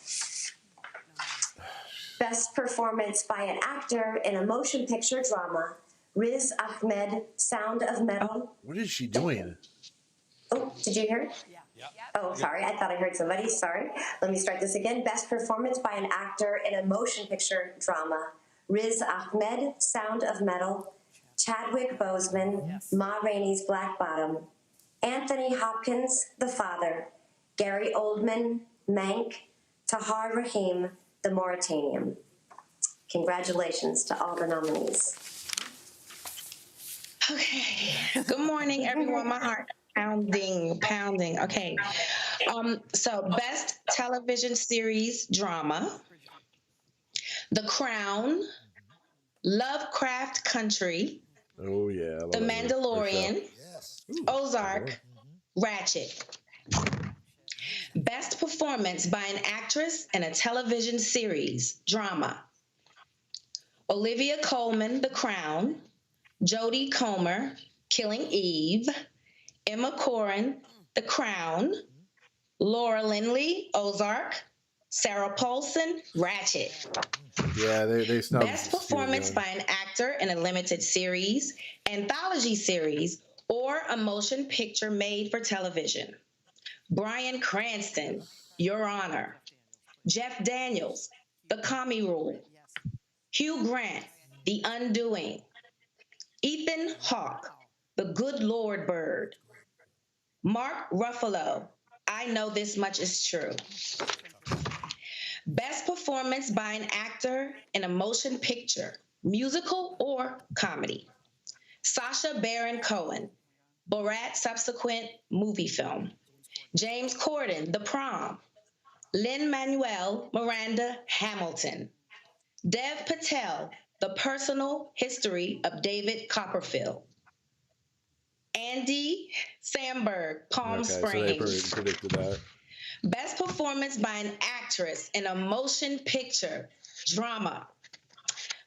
Best performance by an actor in a motion picture drama, Riz Ahmed, Sound of Metal.
What is she doing?
Oh, did you hear it? Yeah. Oh, sorry. I thought I heard somebody. Sorry. Let me start this again. Best performance by an actor in a motion picture drama, Riz Ahmed, Sound of Metal, Chadwick Boseman, Ma Rainey's Black Bottom, Anthony Hopkins, The Father, Gary Oldman, Mank, Tahar Rahim, The Mauritanian. Congratulations to all the nominees.
Okay. Good morning, everyone. My heart pounding. Okay. So best television series drama, The Crown, Lovecraft Country,
Oh, yeah.
The Mandalorian, Ozark, Ratchet. Best performance by an actress in a television series drama, Olivia Colman, The Crown, Jodie Comer, Killing Eve, Emma Corrin, The Crown, Laura Lindley, Ozark, Sarah Paulson, Ratchet.
Yeah, they snubbed.
Best performance by an actor in a limited series, anthology series, or a motion picture made for television, Bryan Cranston, Your Honor, Jeff Daniels, The Comey Rule, Hugh Grant, The Undoing, Ethan Hawke, The Good Lord Bird, Mark Ruffalo, I Know This Much Is True. Best performance by an actor in a motion picture, musical or comedy, Sacha Baron Cohen, Borat subsequent movie film, James Corden, The Prom, Lin-Manuel Miranda, Hamilton, Dev Patel, The Personal History of David Copperfield, Andy Samberg, Palm Springs.
So they predicted that.
Best performance by an actress in a motion picture drama,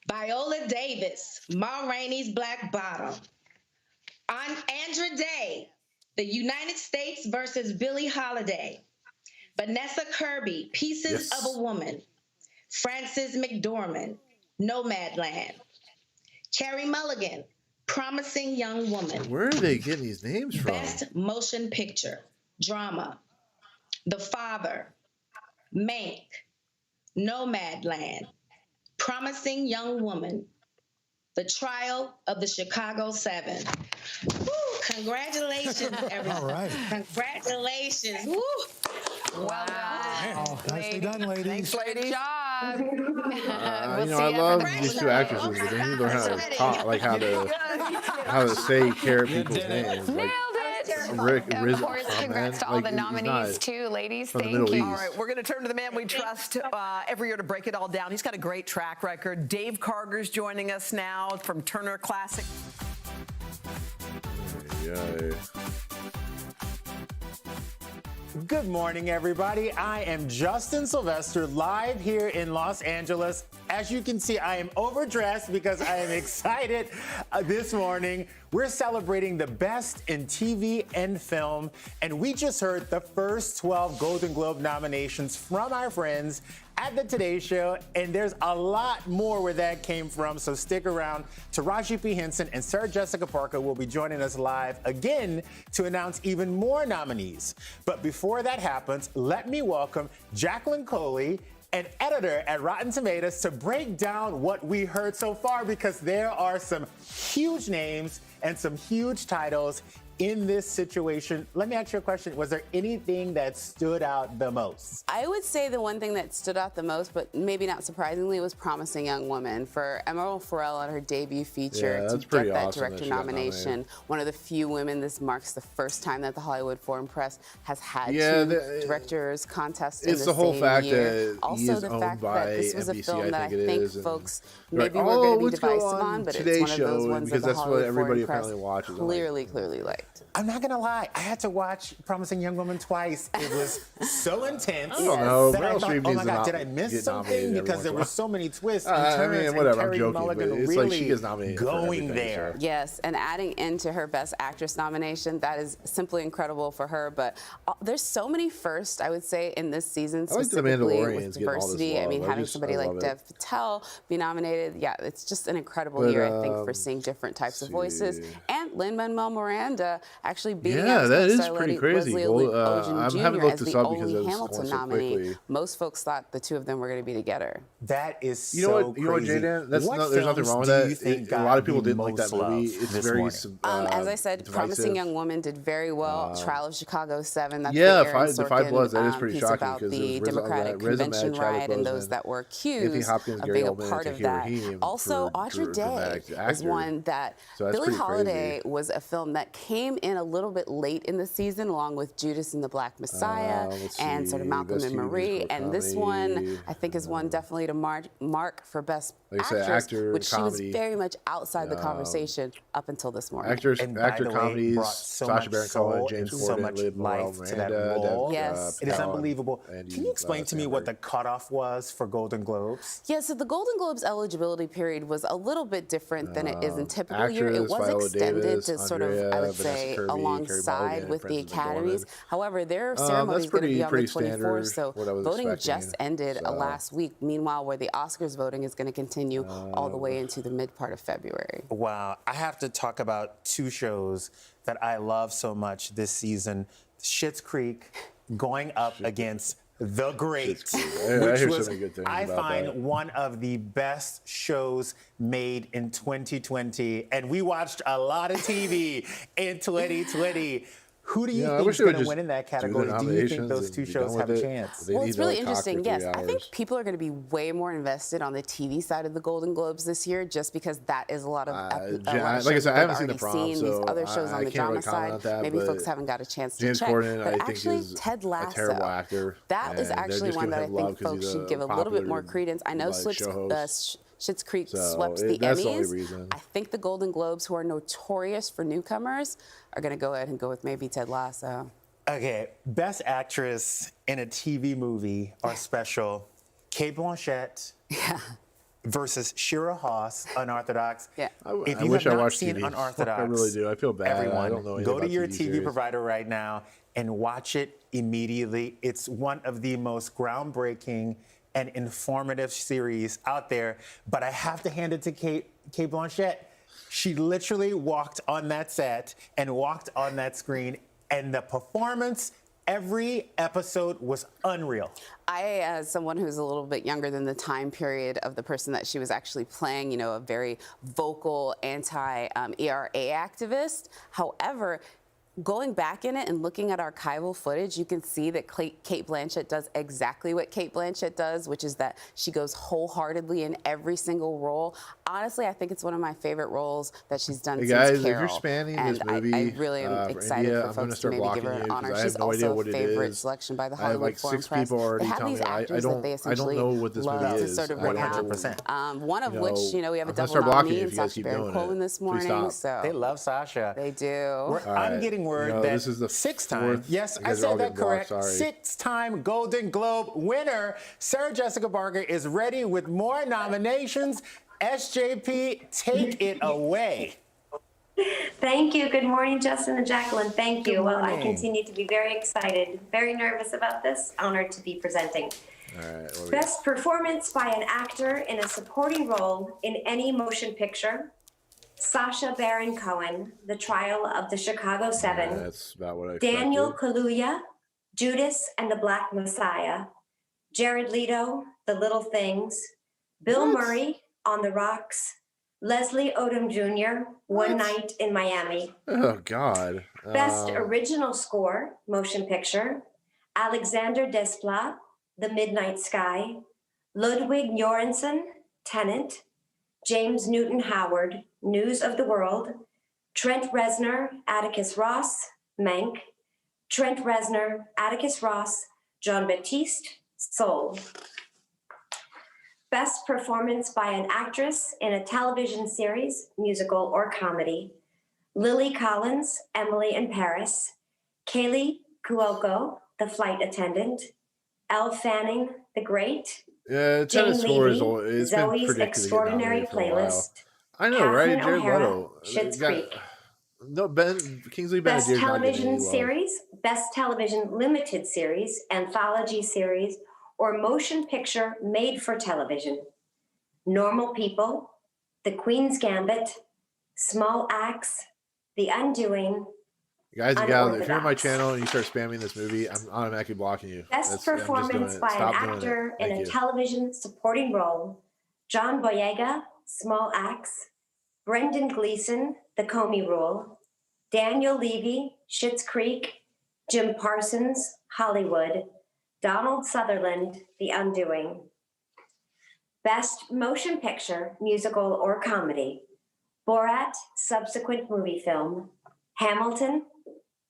Viola Davis, Ma Rainey's Black Bottom, Andra Day, The United States versus Billie Holiday, Vanessa Kirby, Pieces of a Woman, Frances McDormand, Nomadland, Carey Mulligan, Promising Young Woman.
Where are they getting these names from?
Best motion picture drama, The Father, Mank, Nomadland, Promising Young Woman, The Trial of the Chicago 7. Woo, congratulations, everyone.
All right.
Congratulations. Woo.
Well done.
Oh, nicely done, ladies.
Thanks, ladies. Good job. We'll
I
see
love
everybody.
these two actresses, but they need to learn how to talk, like how to say people's names.
Nailed
Like,
it. Of course, congrats to all the nominees, too, ladies. Thank you.
All right, we're going to turn to the man we trust every year to break it all down. He's got a great track record. Dave Karger's joining us now from Turner Classic.
Yeah.
Good morning, everybody. I am Justin Sylvester, live here in Los Angeles. As you can see, I am overdressed because I am excited this morning. We're celebrating the best in TV and film, and we just heard the first 12 Golden Globe nominations from our friends at the Today Show, and there's a lot more where that came from, so stick around. Taraji P. Henson and Sarah Jessica Parker will be joining us live again to announce even more nominees. But before that happens, let me welcome Jacqueline Coley, an editor at Rotten Tomatoes, to break down what we heard so far, because there are some huge names and some huge titles in this situation. Let me ask you a question. Was there anything that stood out the most?
I would say the one thing that stood out the most, but maybe not surprisingly, was Promising Young Woman. For Emerald Fennell on her debut feature to get that
awesome
director nomination. One of the few women, this marks the first time that the Hollywood Foreign Press has had two directors contest in the
the whole
same
fact
year.
that
Also,
he is
the
owned
fact
by
that this was
NBC,
a film that I think folks
like,
maybe were going to be
let's go
divisive on, but it's one of those ones that
because
the
that's what
Hollywood
everybody
Foreign Press
apparently watches.
clearly liked.
I'm not gonna lie, I had to watch Promising Young Woman twice. It was so intense.
I don't know.
That I
Meryl
thought,
Streep
oh my
needs to
God, did
not
I miss
get
something?
nominated
Because there
every
were
once
so many twists and turns.
I mean, whatever,
and
I'm
Carey
joking,
Mulligan
but it's
really
like she gets nominated for
going
everything,
there.
so.
Yes, and adding into her Best Actress nomination, that is simply incredible for her. But there's so many firsts, I would say, in this season,
I like the
specifically
Mandalorian's
with
getting all this
diversity. I
love.
mean, having somebody like
love
Dev Patel be nominated, yeah, it's just an incredible year, I think, for seeing different types of voices. And Lin-Manuel Miranda actually beating out
that is
star
pretty
Leslie
crazy.
Odom
I haven't
Jr.
looked
as
this
the
up because
only
it was
Hamilton
going so
nominee.
quickly.
Most folks thought the two of them were going to be together.
That is
You know what,
crazy.
Jaden?
What
There's nothing wrong with
films do you
that.
think
A lot of
got
people
the
didn't like that
most
movie.
love
It's
this
very
morning?
As I said,
divisive.
Promising Young Woman did very well. Trial of Chicago 7, that's
Yeah,
the Aaron
the Five
Sorkin
Bloods, that is pretty
piece
shocking
about
because
the
it was
Democratic
Riz Ahmed,
Convention
Chadwick
riot and those
Boseman,
that were
Anthony
accused
Hopkins,
of
Gary
being a
Oldman, and
part of
Tahir
that.
Rahim
Also,
for
Audra Day
dramatic
is
actor.
one that
So that's
Billie
pretty
Holiday
crazy.
was a film that came in a little bit late in the season, along with Judas and the Black Messiah
Let's
and sort of
see,
Malcolm
Best
and
TV
Marie.
Musical
And this
Comedy.
one, I think, is one definitely to mark for Best
Like I said,
Actress,
actor,
which she
comedy.
was very much outside the conversation up until this morning.
And by
Actor
the way,
comedies,
brought so
Sasha
much
Baron
soul
Cohen, James
and so
Corden,
much
Lin-Manuel
life to that
Miranda,
role.
Yes.
It is
Patel,
unbelievable.
Andy,
Can you explain to me what the
Samberg.
cutoff was for Golden Globes?
Yeah, so the Golden Globes eligibility period was a little bit different than it is in typical year. It
actress,
was
Viola
extended
Davis,
to sort of,
Andrea,
I would
Vanessa
say,
Kirby, Carey
alongside
Mulligan,
with the
Frances
academies.
McDormand.
However, their ceremony is going to be on the
pretty
24th, so
standard, what I was
voting
expecting,
just ended
so.
last week. Meanwhile, where the Oscars voting is going to continue all the way into the mid part of February.
Wow, I have to talk about two shows that I love so much this season. Schitt's Creek going up against The Great,
I
which
hear so
was,
many good things
I
about
find,
that.
one of the best shows made in 2020. And we watched a lot of TV in 2020. Who do you
I
think
wish
is
they would
going to
just
win in that
do the
category? Do you think
nominations
those
and
two
be
shows
done
have a
with it.
chance?
They
Well,
need
it's
to,
really
like, talk for
interesting.
3
Yes, I think
hours.
people are going to be way more invested on the TV side of the Golden Globes this year, just because that is a lot of
like I said, I haven't seen the prom,
These
so
other shows
I
on the
can't
drama
really comment
side,
on that,
maybe
but
folks haven't got a chance to
James
check.
Corden,
but
I think,
actually,
is
Ted
a
Lasso,
terrible actor.
that is
and they're
actually
just
one
giving
that I
him love
think
'cause
folks
he's
should
a
give a little bit more
popular,
credence. I know
beloved show host.
Schitt's Creek
So,
swept the
that's
Emmys.
the only reason.
I think the Golden Globes, who are notorious for newcomers, are going to go ahead and go with maybe Ted Lasso.
Okay, Best Actress in a TV movie or special, Cate Blanchett versus Shira Haas, Unorthodox.
Yeah.
If
I
you
wish
have
I
not
watched
seen
TV.
Unorthodox,
I really do. I feel bad.
Everyone,
I don't know anything
go to
about
your
TV
TV
series.
provider right now and watch it immediately. It's one of the most groundbreaking and informative series out there. But I have to hand it to Cate Blanchett. She literally walked on that set and walked on that screen, and the performance every episode was unreal.
I, as someone who's a little bit younger than the time period of the person that she was actually playing, you know, a very vocal anti-ERA activist. However, going back in it and looking at archival footage, you can see that Kate Blanchett does exactly what Kate Blanchett does, which is that she goes wholeheartedly in every single role. Honestly, I think it's one of my favorite roles that she's done since
guys,
Carol.
if you're spanning this
and
movie
I really am
for
excited
India,
for
I'm going to
folks to
start
maybe give
blocking
her
you
an honor.
because I have
She's
no idea
also
what
a
it
favorite
is.
selection by the
I have
Hollywood
like
Foreign
6
Press.
people already
They have
telling
these
me
actors that they
I
essentially
don't know what this movie
love to
is.
sort of
I don't
renown.
know.
100%.
One of which, we have a
I'm gonna
double
start blocking
nominee
you
in
if you guys
Sacha
keep
Baron
doing
Cohen
it.
this
Please
morning.
stop.
So
They love Sasha.
they do.
I'm
right.
getting word
No,
that
this is the
6-time,
fourth.
yes,
You
I
guys are all
said that
getting blocked,
correct,
sorry.
6-time Golden Globe winner, Sarah Jessica Parker is ready with more nominations. SJP, take it away.
Thank you. Good morning, Justin and Jacqueline. Thank you.
Good
Well, I
morning.
continue to be very excited, very nervous about this. Honored to be presenting.
All right, what do we got?
Best performance by an actor in a supporting role in any motion picture. Sacha Baron Cohen, The Trial of the Chicago Seven.
That's about what I expected.
Daniel Kaluuya, Judas and the Black Messiah. Jared Leto, The Little Things. Bill Murray, On the Rocks. Leslie Odom Jr., One Night in Miami.
Oh, God.
Best Original Score, Motion Picture. Alexander Desplat, The Midnight Sky. Ludwig Göransson, Tenet. James Newton Howard, News of the World. Trent Reznor, Atticus Ross, Mank. Trent Reznor, Atticus Ross, Jean-Baptiste, Soul. Best performance by an actress in a television series, musical, or comedy. Lily Collins, Emily in Paris. Kaylee Cuoco, The Flight Attendant. Elle Fanning, The Great.
Yeah,
Jane
tennis score is
Levy,
it's been
Zoe's
predicted to get
Extraordinary
nominated for a while.
Playlist.
I know,
Catherine
right? Jared
O'Hara,
Leto.
Schitt's Creek.
No, Kingsley
Best
Benadir's not getting any
television
love.
series, best television limited series, anthology series, or motion picture made for television. Normal People, The Queen's Gambit, Small Axe, The Undoing.
Guys and gals, if you're on my
Unorthodox.
channel and you start spamming this movie, I'm automatically blocking you.
Best
I'm just doing
performance
it.
by
Stop
an
doing
actor
it.
in
Thank
a
you.
television supporting role. John Boyega, Small Axe. Brendan Gleeson, The Comey Rule. Daniel Levy, Schitt's Creek. Jim Parsons, Hollywood. Donald Sutherland, The Undoing. Best Motion Picture, Musical, or Comedy. Borat, Subsequent Movie Film. Hamilton,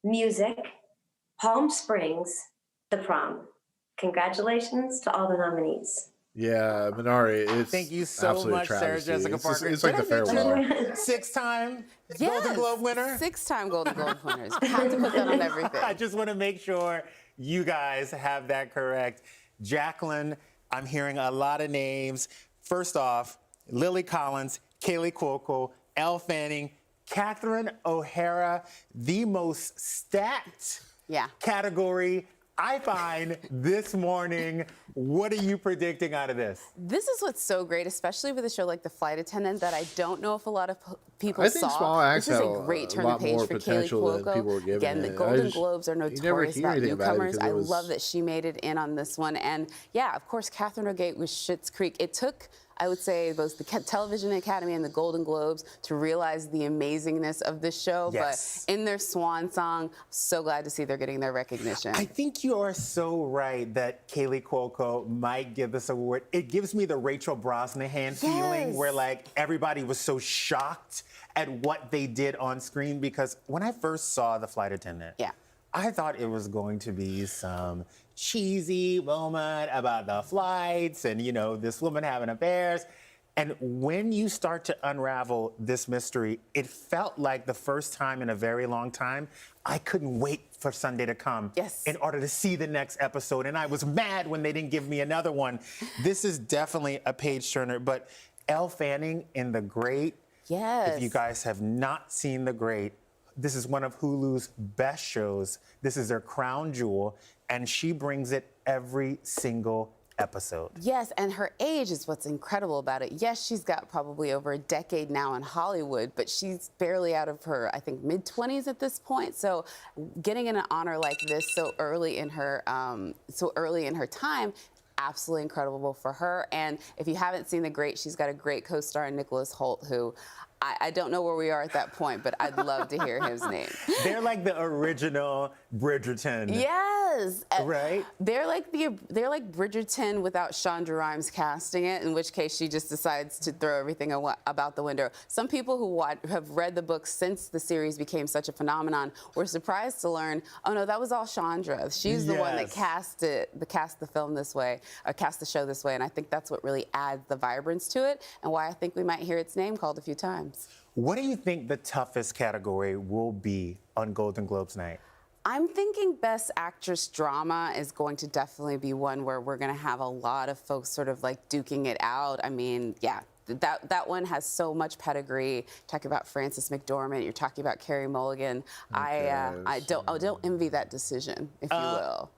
Music, Palm Springs, The Prom. Congratulations to all the nominees.
Yeah, Minari, it's
Thank you so
absolutely
much, Sarah
travesty.
Jessica
It's just-
Parker.
it's like the
Did I
farewell.
mention 6-time Golden Globe winner?
6-time Golden Globe winners. We have to put that on everything.
I just want to make sure you guys have that correct. Jacqueline, I'm hearing a lot of names. First off, Lily Collins, Kaylee Cuoco, Elle Fanning, Catherine O'Hara, the most stacked category I find this morning. What are you predicting out of this?
This is what's so great, especially with a show like The Flight Attendant that I don't know if a lot of people
I think
saw.
Small Axe
This is
had
a great turn
a
the
lot
page
more
for Kaylee
potential than
Cuoco.
people were giving
Again, the
it.
Golden Globes are
you never
notorious
hear
about
anything about it
newcomers.
because
I
it was-
love that she made it in on this one. And yeah, of course, Catherine O'Gate with Schitt's Creek. It took, I would say, both the Television Academy and the Golden Globes to realize the amazingness of this show.
Yes.
But in their swan song, so glad to see they're getting their recognition.
I think you are so right that Kaylee Cuoco might give this award. It gives me the Rachel Brosnahan feeling where like everybody was so shocked at what they did on screen, because when I first saw The Flight Attendant, I thought it was going to be some cheesy moment about the flights and, you know, this woman having affairs. And when you start to unravel this mystery, it felt like the first time in a very long time, I couldn't wait for Sunday to come in order to see the next episode. And I was mad when they didn't give me another one. This is definitely a page turner. But Elle Fanning in The Great, if you guys have not seen The Great, this is one of Hulu's best shows. This is their crown jewel, and she brings it every single episode.
Yes, and her age is what's incredible about it. Yes, she's got probably over a decade now in Hollywood, but she's barely out of her, I think, mid-20s at this point. So getting an honor like this so early in her time, absolutely incredible for her. And if you haven't seen The Great, she's got a great co-star in Nicholas Hoult, who I don't know where we are at that point, but I'd love to hear his name.
They're like the original Bridgerton.
Yes.
Right?
They're like Bridgerton without Shonda Rhimes casting it, in which case she just decides to throw everything about the window. Some people who have read the book since the series became such a phenomenon were surprised to learn, oh no, that was all Chandra. She's the one that cast the film this way, or cast the show this way, and I think that's what really adds the vibrance to it, and why I think we might hear its name called a few times.
What do you think the toughest category will be on Golden Globes night?
I'm thinking Best Actress Drama is going to definitely be one where we're going to have a lot of folks sort of like duking it out. I mean, yeah, that one has so much pedigree. Talking about Frances McDormand, you're talking about Carey Mulligan. I don't envy that decision, if you will.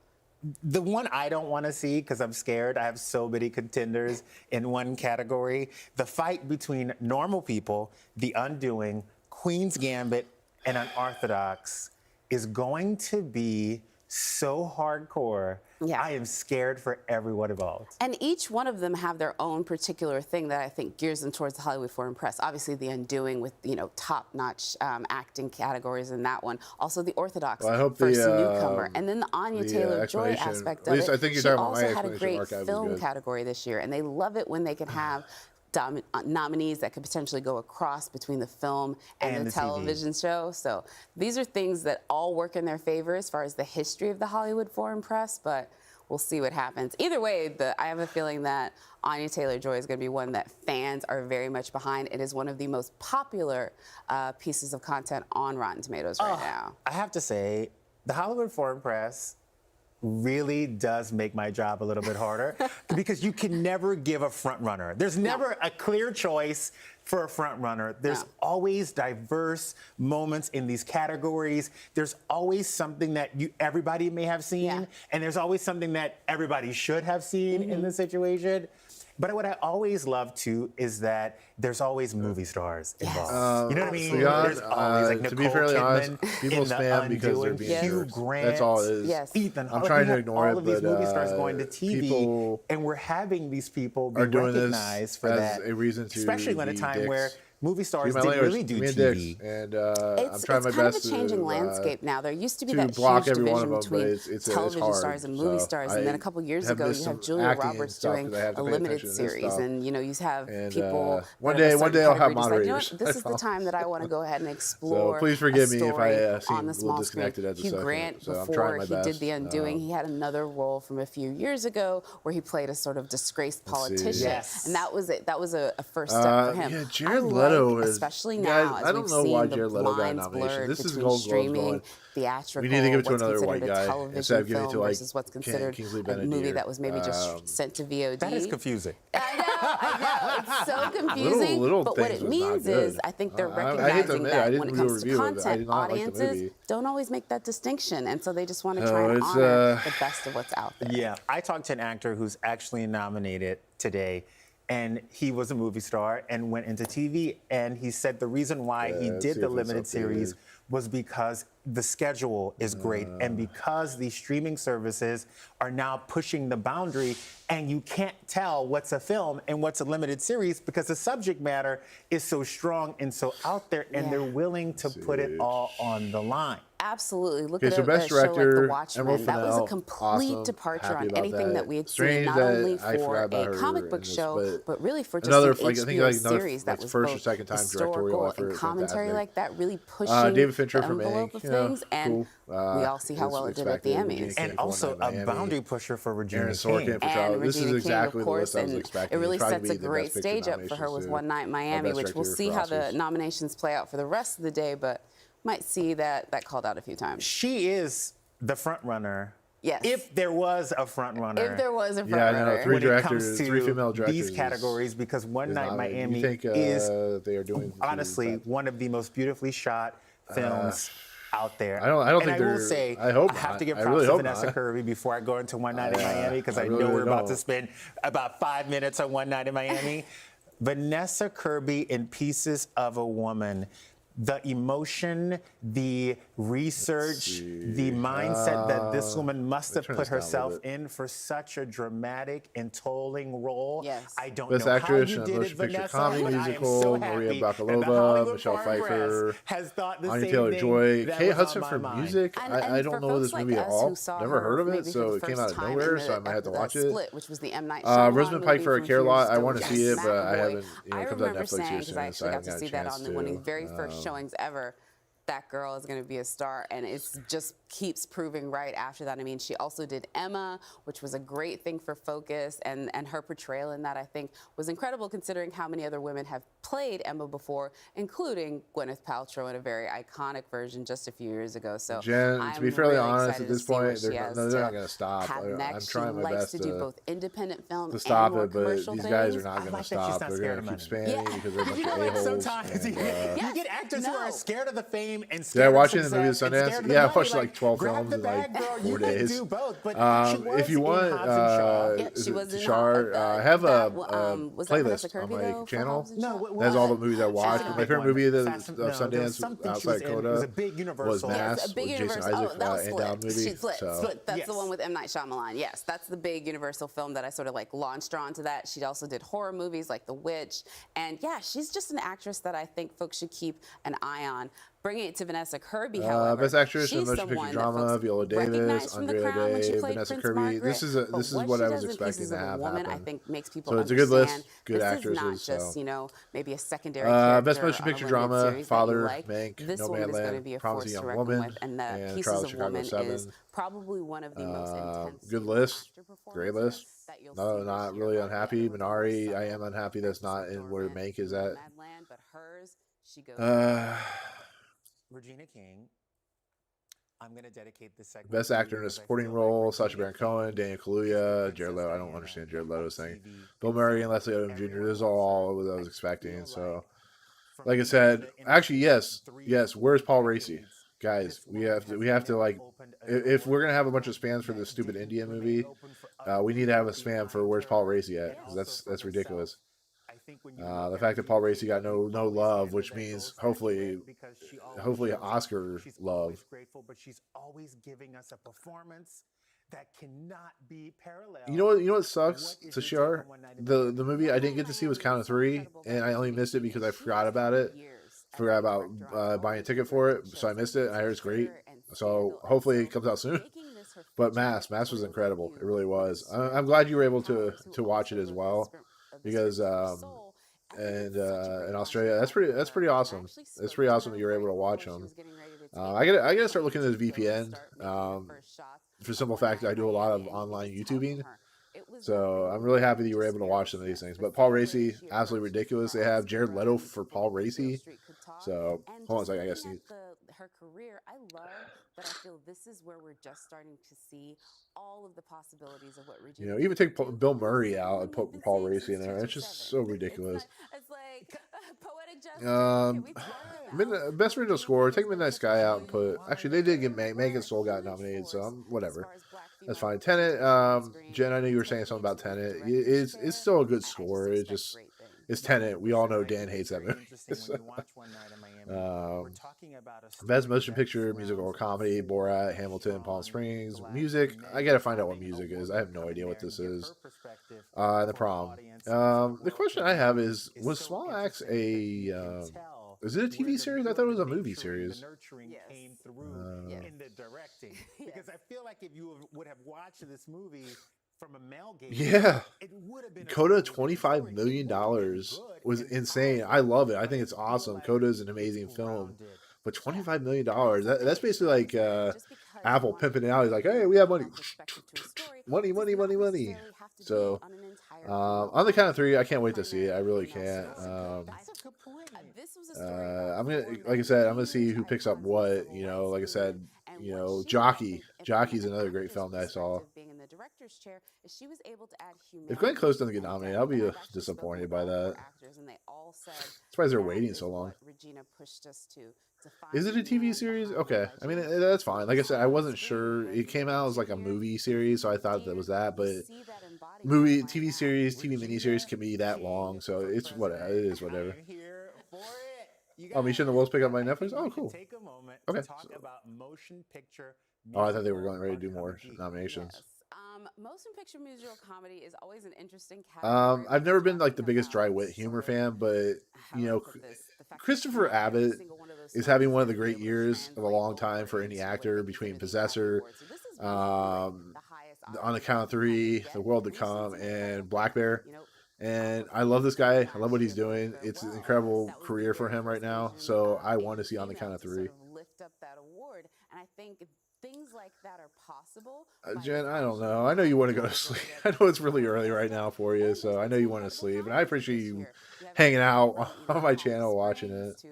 The one I don't want to see, because I'm scared, I have so many contenders in one category. The fight between Normal People, The Undoing, Queen's Gambit, and Unorthodox is going to be so hardcore.
Yeah.
I am scared for everyone involved.
And each one of them have their own particular thing that I think gears them towards the Hollywood Foreign Press. Obviously, The Undoing with, top-notch acting categories in that one. Also, The Orthodox, first newcomer. And then the Anya Taylor-Joy aspect of it.
I think you're
she
talking about
also
my
had a great
explanation.
film category this year, and they love it when they can have nominees that could potentially go across between the film and the television show. So these are things that all work in their favor as far as the history of the Hollywood Foreign Press, but we'll see what happens. Either way, I have a feeling that Anya Taylor-Joy is going to be one that fans are very much behind. It is one of the most popular pieces of content on Rotten Tomatoes right now.
I have to say, the Hollywood Foreign Press really does make my job a little bit harder because you can never give a front runner. There's never a clear choice for a front runner. There's always diverse moments in these categories. There's always something that everybody may have seen, and there's always something that everybody should have seen in the situation. But what I always love, too, is that there's always movie stars involved. You know what I mean? There's always, like,
to be
Nicole
fairly honest,
Kidman
people
in The
spam because they're
Undoing,
being
Hugh
jerks.
Grant,
That's all it is.
Ethan
I'm
Hawke.
trying
We
to
have
ignore
all
it,
of these
but
movie stars going to TV,
people
and we're having these people be
are doing this
recognized for
as
that,
a reason to
especially when a
be
time
dicks.
where movie stars
Excuse my
didn't
language,
really do
me and
TV.
dicks, and I'm trying my
it's kind
best
of a changing
to,
landscape now. There used to be
to
that
block
huge
every one of
division
them, but
between
it's
television
hard.
stars and movie
So
stars, and then a couple years
have
ago
missed
you
some
have Julia
acting and
Roberts
stuff
doing
'cause I have to
a
pay
limited
attention to this
series,
stuff.
and you have
And,
people.
one
that have a
day
certain
I'll have
pedigree decide, you know
moderators.
what, this is the time that I want to go ahead and explore.
So please forgive
a
me if
story
I seem
on the
a little
small screen.
disconnected at the
Hugh
second,
Grant,
so I'm
before
trying my
he did
best.
The Undoing, he had another role from a few years ago where he played a sort of disgraced politician,
Yes.
and that was it. That was a first step for him.
Yeah, Jared
I
Leto
like,
is,
especially
guys,
now, as
I don't
we've
know why
seen the
Jared Leto got
lines
nomination.
blurred
This is
between
Golden Globes
streaming,
going.
theatrical,
We need to give it to
what's
another
considered
white
a
guy
television
instead of giving it
film
to like
versus what's considered
Kingsley
a
Benedict.
movie that was maybe just sent to VOD.
That is confusing.
I know, it's so confusing.
Little
but what
Things
it
was not
means
good.
is, I think they're
I hate to
recognizing
admit it, I
that
didn't
when it
do a
comes to
review of it. I
content,
did not like the
audiences
movie.
don't always make that distinction, and so they just want to
No,
try and
it's,
honor the best of what's out there.
Yeah, I talked to an actor who's actually nominated today, and he was a movie star and went into TV, and he said the reason why he did the limited series was because the schedule is great, and because these streaming services are now pushing the boundary, and you can't tell what's a film and what's a limited series because the subject matter is so strong and so out there, and they're willing to put it all on the line.
Absolutely. Look
Okay,
at
so
a
Best
show like
Director,
The Watchmen.
Emerald
That was a
Fennell,
complete
awesome.
departure
Happy
on
about
anything that we had
Strange
seen, not
that
only
I forgot
for
about
a
her
comic
in
book
this,
show, but really for just
another,
an
like, I think,
HBO
like, another,
series that
like,
was
first or
both
second time directorial
historical
effort,
and commentary
fantastic.
like that, really pushing
David Fincher
the
for
envelope
Mank,
of
you know,
things, and
cool.
we all see how
It's
well it did at the
expected.
Emmys.
And also a boundary pusher for Regina
Aaron
King.
Sorkin for
And
Child. This is
Regina
exactly
King,
the
of course,
list I was
and
expecting.
it really
It'd probably
sets a
be the
great
Best Picture
stage up for her
nominations,
with
too.
One Night in
Or
Miami,
Best
which we'll
Director
see
for
how the
Oscars.
nominations play out for the rest of the day, but might see that called out a few times.
She is the front runner.
Yes.
If there was a front runner.
If there was a front
Yeah, I know.
runner.
Three
when it
directors,
comes to
three female directors.
these categories, because One Night in Miami
You think
is
they are doing
honestly one of the most beautifully shot films out there.
I don't think
and I will
they're-
say,
I hope
have
not.
to give
I
props
really
to
hope
Vanessa
not.
Kirby before I go into One Night in Miami, because I know
really
we're about to
don't.
spend about 5 minutes on One Night in Miami. Vanessa Kirby in Pieces of a Woman the emotion, the research, the mindset that this woman must have put herself in for such a dramatic and tolling role.
Yes.
I don't
Best
know
actress
how
in
you
a
did
motion
it,
picture
Vanessa,
comedy
but I am
musical,
so
Maria
happy that the
Bakalova,
Hollywood
Michelle
Foreign Press
Pfeiffer,
has thought the
Anya
same
Taylor-Joy,
thing that
Kate
was on
Hudson
my
for
mind.
music. I don't
for
know this
folks like
movie at
us who
all.
saw
Never
her
heard of it,
maybe for
so
the
it came
first
out of
time
nowhere.
in
So I might have to watch it.
Split, which was the M. Night Shyamalan
Rosamund
movie
Pike for a
from
Care
Here's
Lot. I
to
want to see it, but I
McAvoy.
haven't.
I
It comes out
remember
Netflix here
saying, because I
soon, so
actually
I
got
haven't
to
got a
see that
chance
on one of the
to.
very first showings ever. That girl is going to be a star, and it just keeps proving right after that. I mean, she also did Emma, which was a great thing for Focus, and her portrayal in that, I think, was incredible considering how many other women have played Emma before, including Gwyneth Paltrow in a very iconic version just a few years ago. So
Jen, to be
I'm
fairly
really
honest,
excited
at
to
this
see what
point,
she
they're
has
not
to
going to stop.
have
I'm
next.
trying
She
my
likes
best
to do both independent film
to
and
stop
more
it, but
commercial
these
things.
guys are not
I
going to
like that she's
stop.
not
They're
scared
going
of
to keep
money.
spamming because they're a bunch
You
of
know, like
a-holes.
sometimes you get actors who are scared of the fame and
Did I
scared
watch
of
it in the movie
success and
Sundance?
scared of the
Yeah, I
money.
watched like 12
grab
films
the
in
bag,
like
girl.
4
You
days.
can do both. But she was
If you
in
want,
Hobbs and Shaw.
Yeah,
is
she
it
was in
Tashar? I have a
was that Vanessa
playlist on
Kirby,
my
though, for
channel.
Hobbs and Shaw?
That has all the movies I
She's
watched.
in a
But my
big
favorite
one.
movie of
No, there was
Sundance
something she was
outside
in. It was a
Coda
big
was
Universal.
Mass
a big
with Jason
Universal.
Isaac
That was
and
Split.
down movie.
Split. That's
Yes.
the one with M. Night Shyamalan. Yes, that's the big Universal film that I sort of like launched her onto that. She also did horror movies like The Witch. And yeah, she's just an actress that I think folks should keep an eye on. Bringing it to Vanessa Kirby, however,
Best actress in
she's
motion picture
someone that
drama:
folks
Viola Davis,
recognized from The
Andrea
Crown when she
Day,
played
Vanessa
Prince
Kirby.
Margaret.
This is
But
what I
she
was
does in
expecting
Pieces
to
of a
have
Woman,
happen.
I think makes people
So it's a good
understand
list, good
this
actresses.
is not just,
So.
you know, maybe a secondary character
Best motion
on a
picture
limited
drama:
series that you
Father,
like.
Mank,
This
No
woman
Man
is going to
Land,
be a
Promising
force to
Young
reckon
Woman,
with, and the
and
Pieces
Trial of
of
Chicago
Woman
7.
is probably one of the most intense
Good list,
actor
great
performances
list.
that you'll
No,
see
not
this year.
really
All the
unhappy.
other ones are more
Minari, I
subtle,
am unhappy
like
that's not in where
Dormant
Mank is
and
at.
Nomadland, but hers, she goes.
Regina King. I'm going to dedicate this segment.
Best
to you
actor in a
because I
supporting
feel
role:
like
Sacha
Regina
Baron Cohen,
King,
Daniel Kaluuya,
Princess
Jared Leto. I don't
Diana,
understand Jared Leto's thing.
TV,
Bill Murray and Leslie Odom Jr. This is all what I was expecting. So, like I said, actually, yes. Where's Paul Raci, guys? We have to like, if we're gonna have a bunch of spams for this stupid India movie, we need to have a spam for where's Paul Raci at? Because that's ridiculous. The fact that Paul Raci got no love, which means hopefully Oscar love.
Grateful, but she's always giving us a performance that cannot be paralleled.
You know what sucks, Tashar? The movie I didn't get to see was Count of Three, and I only missed it because I forgot about it. Forgot about buying a ticket for it, so I missed it. I heard it's great, so hopefully it comes out soon. But Mass was incredible. It really was. I'm glad you were able to watch it as well, because in Australia, that's pretty awesome. It's pretty awesome that you were able to watch them. I gotta start looking at this VPN. For the simple fact that I do a lot of online YouTubing. So I'm really happy that you were able to watch some of these things. But Paul Raci, absolutely ridiculous. They have Jared Leto for Paul Raci. So hold on a second, I guess.
Her career, I love that I feel this is where we're just starting to see all of the possibilities of what Regina.
Even take Bill Murray out and put Paul Raci in there. It's just so ridiculous.
It's like poetic justice.
Best original score. Take Midnight Sky out and put. Actually, they did get Megan Soul got nominated, so whatever. That's fine. Tenet. Jen, I know you were saying something about Tenet. It's still a good score. It's Tenet. We all know Dan hates that movie. Best motion picture, musical or comedy: Borat, Hamilton, Palm Springs. Music. I gotta find out what music is. I have no idea what this is. The Prom. The question I have is: was Small Axe a? Is it a TV series? I thought it was a movie series.
In the directing, because I feel like if you would have watched this movie from a male gaze, it would have been
Coda. $25 million was insane. I love it. I think it's awesome. Coda is an amazing film, but $25 million. That's basically like Apple pimping it out. He's like, hey, we have money, money. So on the count of three, I can't wait to see it. I really can't. I'm gonna, like I said, I'm gonna see who picks up what. Like I said, Jockey's another great film that I saw. If Glenn Close doesn't get nominated, I'll be disappointed by that. Surprised they're waiting so long. Is it a TV series? Okay, I mean that's fine. Like I said, I wasn't sure. It came out as like a movie series, so I thought that was that. But TV series, TV miniseries can be that long, so it's whatever. It is whatever. Oh, Mission the Wolves pick up my Netflix. Oh, cool.
Take a moment
Okay.
to talk about motion picture.
Oh, I thought they were going ready to do more nominations.
Yes. Motion picture musical comedy is always an interesting category.
I've never been like the biggest dry wit humor fan, but you know, Christopher Abbott is having one of the great years of a long time for any actor between Possessor, On the Count of Three, The World to Come, and Black Bear. And I love this guy. I love what he's doing. It's an incredible career for him right now. So I want to see On the Count of Three.
Lift up that award, and I think things like that are possible.
Jen, I don't know. I know you want to go to sleep. I know it's really early right now for you, so I know you want to sleep, and I appreciate you hanging out on my channel watching it.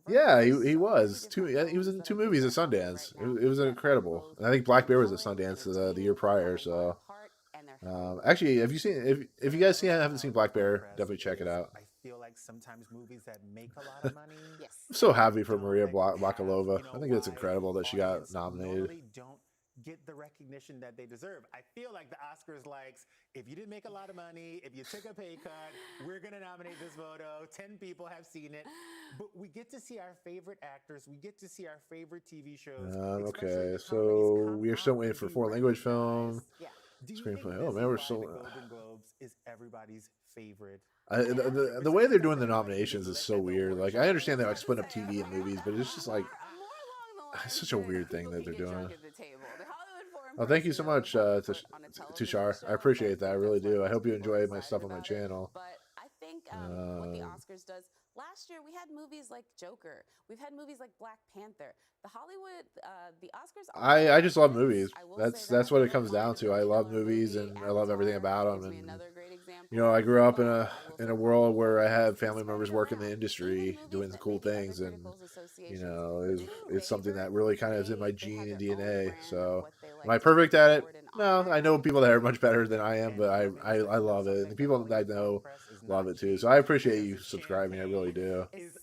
Yeah, he was. He was in 2 movies at Sundance. It was incredible. And I think Black Bear was at Sundance the year prior. So, actually, have you seen? If you guys haven't seen Black Bear, definitely check it out.
I feel like sometimes movies that make a lot of money.
I'm so happy for Maria Bakalova. I think it's incredible that she got nominated.
Don't get the recognition that they deserve. I feel like the Oscars likes, if you didn't make a lot of money, if you took a pay cut, we're going to nominate this photo. 10 people have seen it. But we get to see our favorite actors. We get to see our favorite TV shows.
Okay, so we are still waiting for foreign language film. Screenplay. Oh man, we're still.
Golden Globes is everybody's favorite.
The way they're doing the nominations is so weird. Like, I understand they're like splitting up TV and movies, but it's just like it's such a weird thing that they're doing. Oh, thank you so much, Tushar. I appreciate that. I really do. I hope you enjoy my stuff on my channel.
But I think what the Oscars does. Last year we had movies like Joker. We've had movies like Black Panther. The Hollywood, the Oscars.
I just love movies. That's what it comes down to. I love movies and I love everything about them. And you know, I grew up in a world where I had family members work in the industry doing cool things, and you know, it's something that really kind of is in my gene and DNA. So, am I perfect at it? No, I know people that are much better than I am, but I love it. And the people that I know love it too. So I appreciate you subscribing. I really do.
Is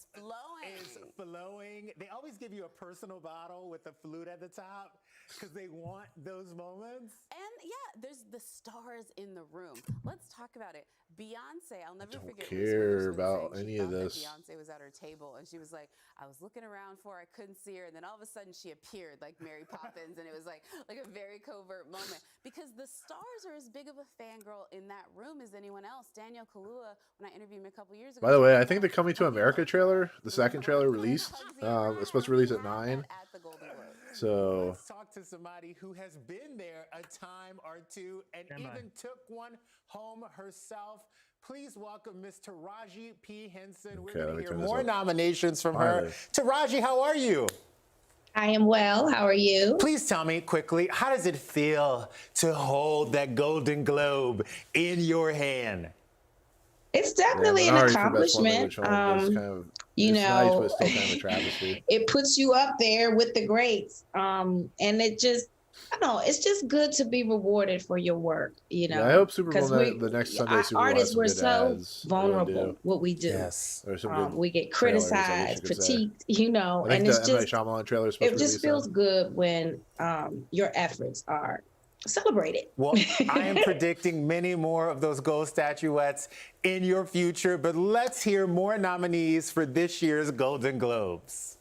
flowing. They always give you a personal bottle with a flute at the top because they want those moments.
And yeah, there's the stars in the room. Let's talk about it. Beyonce, I'll never forget.
Care about any of this.
Beyonce was at her table and she was like, I was looking around for her, I couldn't see her, and then all of a sudden she appeared like Mary Poppins, and it was like a very covert moment because the stars are as big of a fangirl in that room as anyone else. Daniel Kaluuya, when I interviewed him a couple years ago.
By the way, I think the Coming to America trailer, the second trailer released, it's supposed to release at 9. So
let's talk to somebody who has been there a time or two and even took one home herself. Please welcome Miss Taraji P. Henson. We're going to hear more nominations from her. Taraji, how are you?
I am well. How are you?
Please tell me quickly, how does it feel to hold that Golden Globe in your hand?
It's definitely an accomplishment. You know,
nice, but still kind of a travesty.
It puts you up there with the greats. And it just, I don't know, it's just good to be rewarded for your work, you know.
Yeah, I hope Super Bowl the next Sunday Super Bowl
artists were so
ads,
vulnerable, what we do.
Yes.
We get criticized, critiqued, you know, and it's just, it just feels good when your efforts are celebrated.
Well, I am predicting many more of those gold statuettes in your future, but let's hear more nominees for this year's Golden Globes.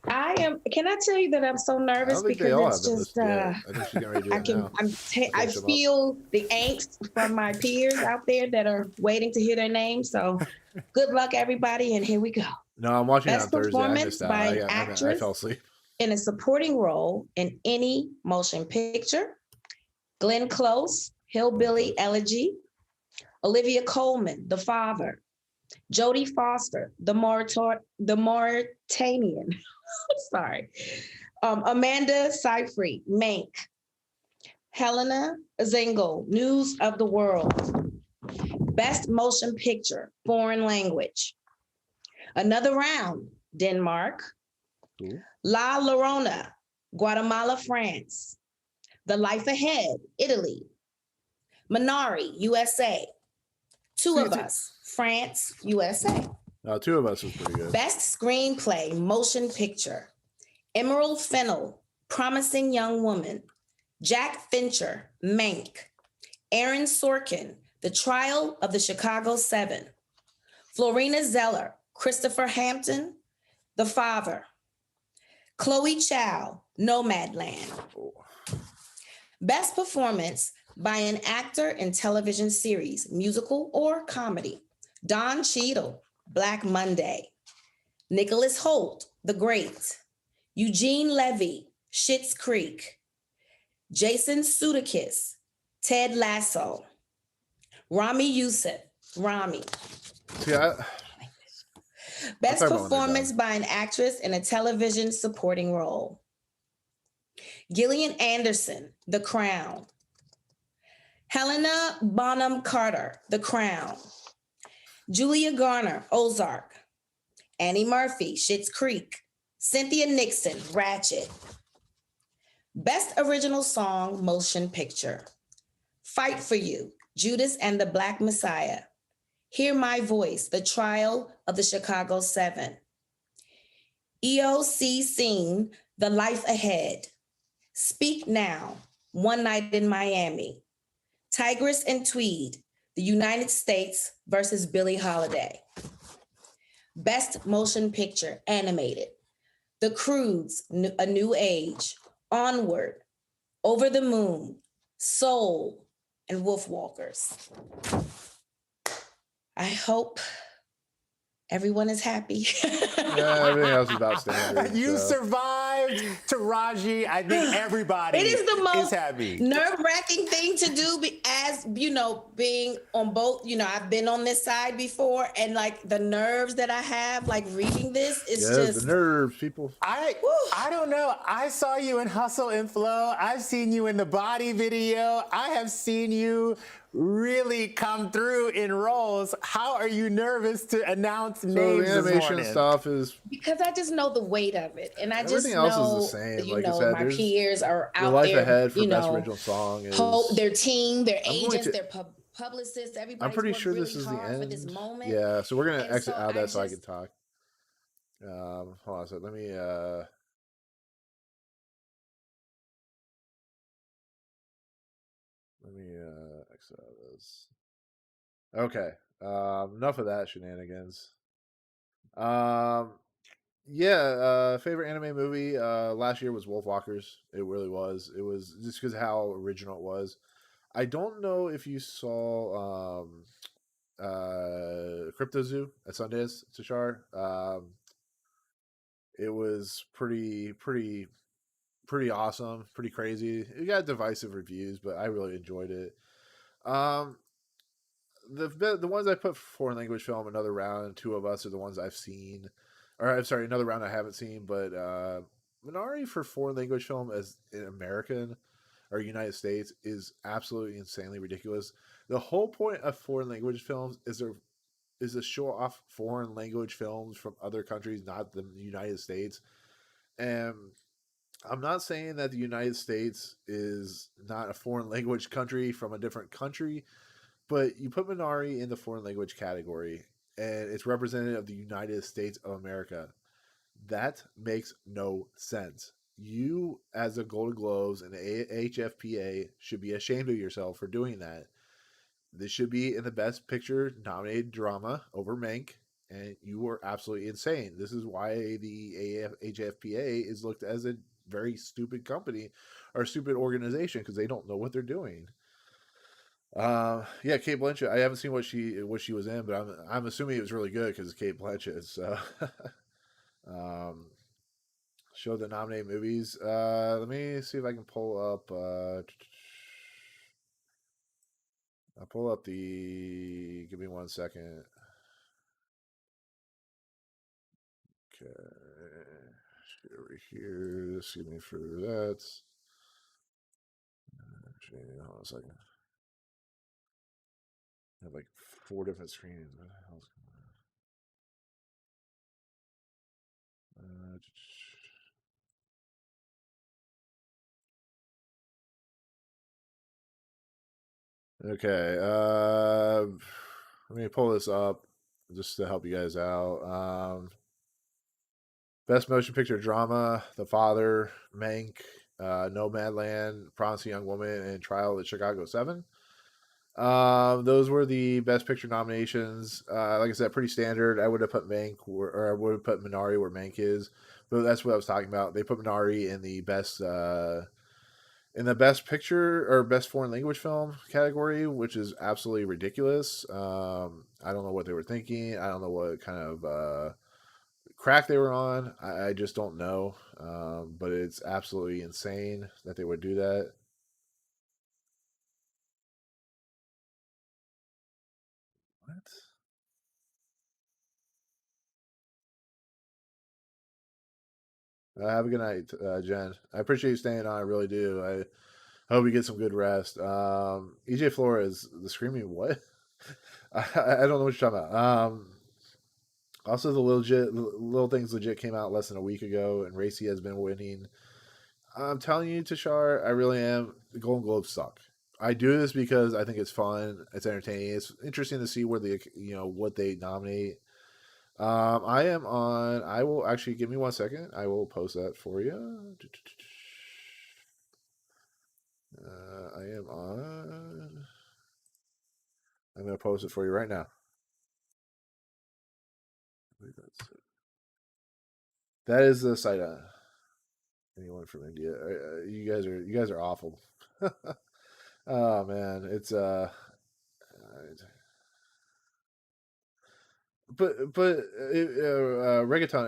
Can I tell you that I'm so nervous because it's just, I feel the angst from my peers out there that are waiting to hear their names. So good luck, everybody. And here we go.
No, I'm watching
Best
it on Thursday.
performance by an actress
I fell asleep.
In a supporting role in any motion picture. Glenn Close, Hillbilly Elegy. Olivia Colman, The Father. Jodie Foster, The Mauritanian. Sorry. Amanda Seyfried, Mank. Helena Zengel, News of the World. Best Motion Picture, Foreign Language. Another Round, Denmark. La Llorona, Guatemala, France. The Life Ahead, Italy. Minari, USA. Two of Us, France, USA.
Two of Us was pretty good.
Best Screenplay, Motion Picture. Emerald Fennell, Promising Young Woman. Jack Fincher, Mank. Aaron Sorkin, The Trial of the Chicago 7. Florina Zeller, Christopher Hampton, The Father. Chloe Chow, Nomadland. Best performance by an actor in television series, musical or comedy. Don Cheadle, Black Monday. Nicholas Hoult, The Great. Eugene Levy, Schitt's Creek. Jason Sudeikis, Ted Lasso. Rami Youssef, Rami. Best performance by an actress in a television supporting role. Gillian Anderson, The Crown. Helena Bonham Carter, The Crown. Julia Garner, Ozark. Annie Murphy, Schitt's Creek. Cynthia Nixon, Ratchet. Best original song, motion picture. Fight for You, Judas and the Black Messiah. Hear My Voice, The Trial of the Chicago 7. EOC Scene, The Life Ahead. Speak Now, One Night in Miami. Tigress and Tweed, The United States versus Billie Holiday. Best Motion Picture, Animated. The Croods, A New Age. Onward, Over the Moon, Soul, and Wolfwalkers. I hope everyone is happy.
Yeah, everything else is about standard.
You survived, Taraji. I think everybody
it is the most
happy.
Nerve-wracking thing to do, as you know, being on both. You know, I've been on this side before, and like the nerves that I have, like reading this, is just
the nerves, people.
I don't know. I saw you in Hustle and Flow. I've seen you in the Body video. I have seen you really come through in roles. How are you nervous to announce names
the animation
this morning?
stuff is
because I just know the weight of it, and I just
everything
know
else is the same.
you
Like
know,
I said,
my peers are out
The Life
there.
Ahead for
you
Best
know,
Original Song is
their team, their agents, their publicists. Everybody.
I'm pretty sure this is the end.
For this moment.
Yeah, so we're gonna
And
exit
so
out of that
I
so I
just-
can talk. Hold on a second. Let me exit out of this. Okay. Enough of that shenanigans. Favorite anime movie last year was Wolfwalkers. It really was. It was just because how original it was. I don't know if you saw Crypto Zoo at Sundance, Tashar. It was pretty awesome, pretty crazy. It got divisive reviews, but I really enjoyed it. The ones I put for foreign language film, Another Round, Two of Us are the ones I've seen. Or I'm sorry, Another Round I haven't seen, but Minari for foreign language film as in American or United States is absolutely insanely ridiculous. The whole point of foreign language films is to show off foreign language films from other countries, not the United States. And I'm not saying that the United States is not a foreign language country from a different country, but you put Minari in the foreign language category, and it's representative of the United States of America. That makes no sense. You, as a Golden Globes and HFPA, should be ashamed of yourself for doing that. This should be in the Best Picture nominated drama over Mank, and you were absolutely insane. This is why the HFPA is looked as a very stupid company or stupid organization because they don't know what they're doing. Kate Blanchett. I haven't seen what she was in, but I'm assuming it was really good because it's Kate Blanchett. So, show the nominated movies. Let me see if I can pull up. I'll pull up the. Give me 1 second. Okay, over here. Excuse me for that. Actually, hold on a second. I have like 4 different screens. What the hell's going on? Okay. Let me pull this up just to help you guys out. Best Motion Picture Drama: The Father, Mank, Nomadland, Promising Young Woman, and Trial of the Chicago 7. Those were the Best Picture nominations. Like I said, pretty standard. I would have put Mank, or I would have put Minari where Mank is, but that's what I was talking about. They put Minari in the best picture or best foreign language film category, which is absolutely ridiculous. I don't know what they were thinking. I don't know what kind of crack they were on. I just don't know. But it's absolutely insane that they would do that. What? Have a good night, Jen. I appreciate you staying on. I really do. I hope you get some good rest. EJ Flores, the screaming what? I don't know what you're talking about. Also, the little things legit came out less than a week ago, and Racy has been winning. I'm telling you, Tashar, I really am. The Golden Globes suck. I do this because I think it's fun. It's entertaining. It's interesting to see where what they nominate. I am on. I will actually give me 1 second. I will post that for you. I am on. I'm going to post it for you right now. That is the site. Anyone from India? You guys are awful. Oh man, it's reggaeton.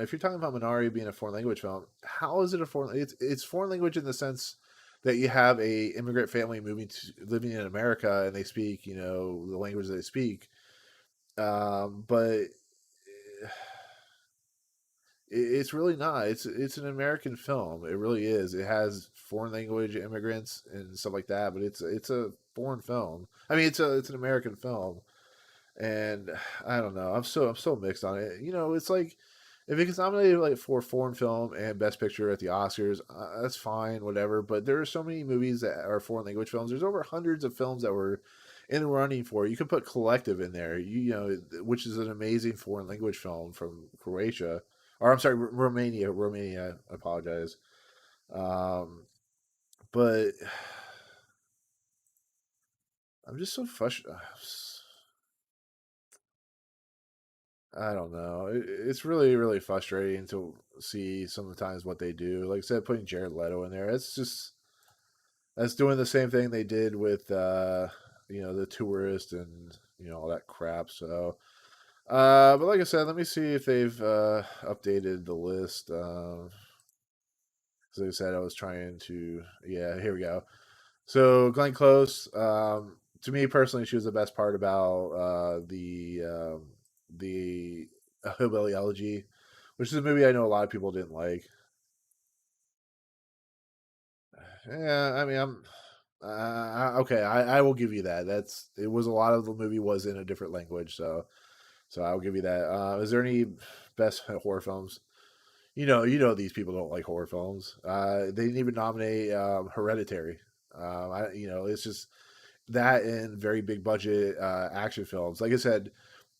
If you're talking about Minari being a foreign language film, how is it a foreign? It's foreign language in the sense that you have a immigrant family living in America and they speak the language they speak. But it's really not. It's an American film. It really is. It has foreign language immigrants and stuff like that, but it's a foreign film. I mean, it's an American film, and I don't know. I'm so mixed on it. It's like if it gets nominated like for foreign film and best picture at the Oscars, that's fine, whatever. But there are so many movies that are foreign language films. There's over hundreds of films that were in the running for it. You could put Collective in there, which is an amazing foreign language film from Croatia, or I'm sorry, Romania. Romania. I apologize. But I'm just so frustrated. I don't know. It's really, really frustrating to see sometimes what they do. Like I said, putting Jared Leto in there, that's doing the same thing they did with the tourist and all that crap. So, but like I said, let me see if they've updated the list. As I said, I was trying to. Yeah, here we go. So Glenn Close, to me personally, she was the best part about the Hillbilly Elegy, which is a movie I know a lot of people didn't like. Yeah, I mean, I'm okay. I will give you that. It was a lot of the movie was in a different language, so I'll give you that. Is there any best horror films? These people don't like horror films. They didn't even nominate Hereditary. It's just that and very big budget action films. Like I said,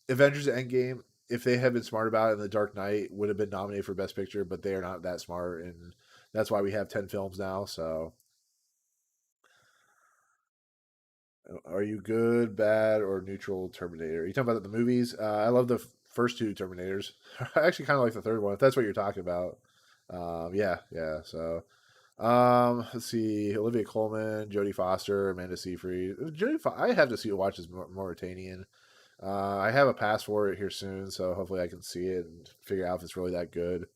Avengers Endgame, if they had been smart about it, and The Dark Knight would have been nominated for Best Picture, but they are not that smart, and that's why we have 10 films now. So, are you good, bad, or neutral Terminator? Are you talking about the movies? I love the first two Terminators. I actually kind of like the third one, if that's what you're talking about. Yeah, yeah. So, let's see: Olivia Colman, Jodie Foster, Amanda Seyfried. I have to watch this Mauritanian. I have a pass for it here soon, so hopefully I can see it and figure out if it's really that good.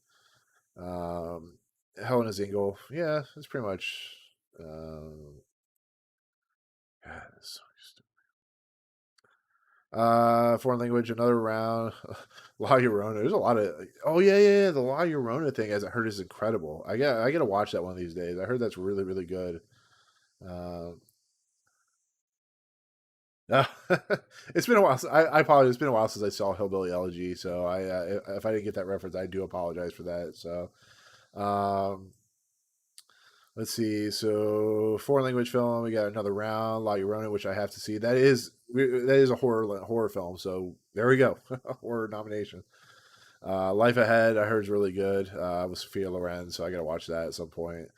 Um, Helena Zingle, yeah, it's pretty much. God, it's so stupid. Foreign language, another round. La Llorona. There's a lot of. Oh yeah. The La Llorona thing, as I heard, is incredible. I got to watch that one of these days. I heard that's really, really good. No, it's been a while. I apologize. It's been a while since I saw Hillbilly Elegy, so if I didn't get that reference, I do apologize for that. So, um, let's see. So, foreign language film, we got another round, La Llorona, which I have to see. That is a horror film. So there we go, horror nomination. Life Ahead, I heard is really good. With Sophia Loren, so I got to watch that at some point.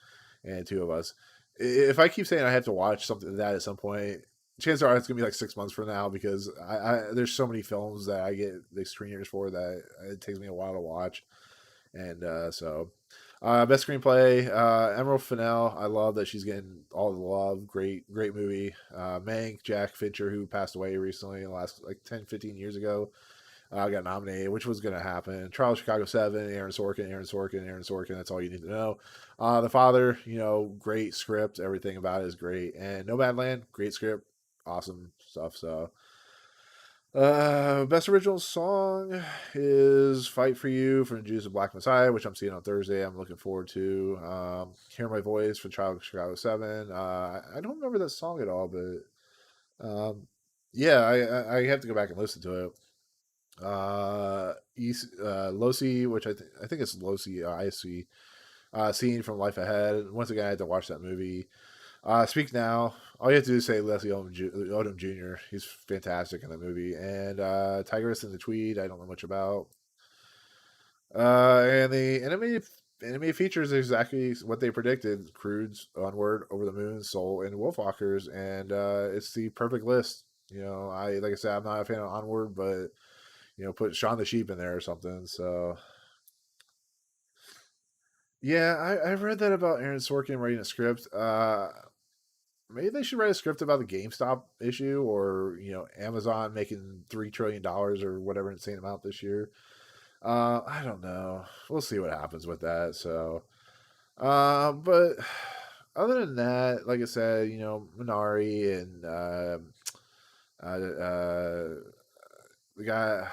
And two of us. If I keep saying I have to watch something that at some point, chances are it's gonna be like 6 months from now because there's so many films that I get the screeners for that it takes me a while to watch, and best screenplay, Emerald Fennell. I love that she's getting all the love. Great movie. Mank, Jack Fincher, who passed away recently, in the last like 10, 15 years ago, got nominated, which was going to happen. Trial of Chicago 7, Aaron Sorkin. That's all you need to know. The Father, great script. Everything about it is great. And Nomadland, great script. Awesome stuff. So, best original song is Fight for You from Juice of Black Messiah, which I'm seeing on Thursday. I'm looking forward to. Hear My Voice for Trial of Chicago 7. I don't remember that song at all, but yeah, I have to go back and listen to it. Losi, which I think it's Losi, IC, Scene from Life Ahead. Once again, I had to watch that movie. Speak Now. All you have to do is say Leslie Odom Jr. He's fantastic in that movie. And Tigress in the Tweed, I don't know much about. And the animated features exactly what they predicted: Crudes, Onward, Over the Moon, Soul, and Wolfwalkers. And it's the perfect list. Like I said, I'm not a fan of Onward, but put Shaun the Sheep in there or something. So yeah, I've read that about Aaron Sorkin writing a script. Maybe they should write a script about the GameStop issue, or Amazon making $3 trillion or whatever insane amount this year. I don't know. We'll see what happens with that. So, but other than that, like I said, Minari and the guy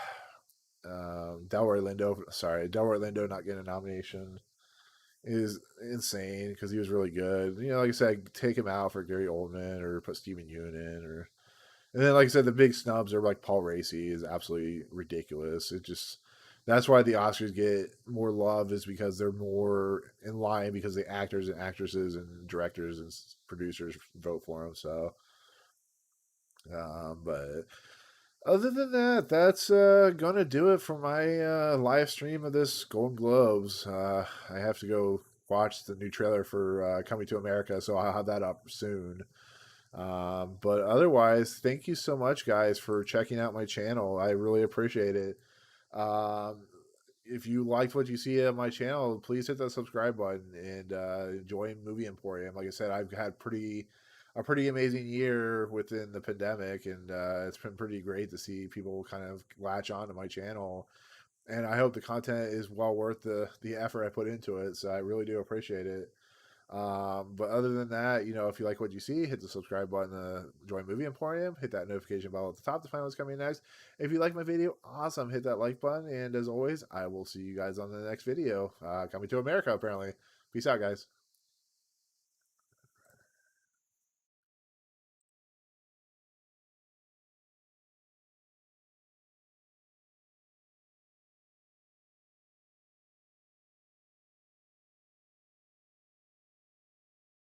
Delroy Lindo not getting a nomination is insane because he was really good. Like I said, take him out for Gary Oldman or put Stephen Yeun in, and then like I said, the big snubs are like Paul Raci is absolutely ridiculous. That's why the Oscars get more love, is because they're more in line because the actors and actresses and directors and producers vote for them. So, but other than that, that's gonna do it for my live stream of this Golden Globes. I have to go watch the new trailer for Coming to America, so I'll have that up soon. But otherwise, thank you so much, guys, for checking out my channel. I really appreciate it. If you liked what you see on my channel, please hit that subscribe button and join Movie Emporium. Like I said, I've had a pretty amazing year within the pandemic, and it's been pretty great to see people kind of latch on to my channel. And I hope the content is well worth the effort I put into it. So I really do appreciate it. But other than that, if you like what you see, hit the subscribe button to join Movie Emporium. Hit that notification bell at the top to find what's coming next. If you like my video, awesome. Hit that like button. And as always, I will see you guys on the next video. Coming to America, apparently. Peace out, guys.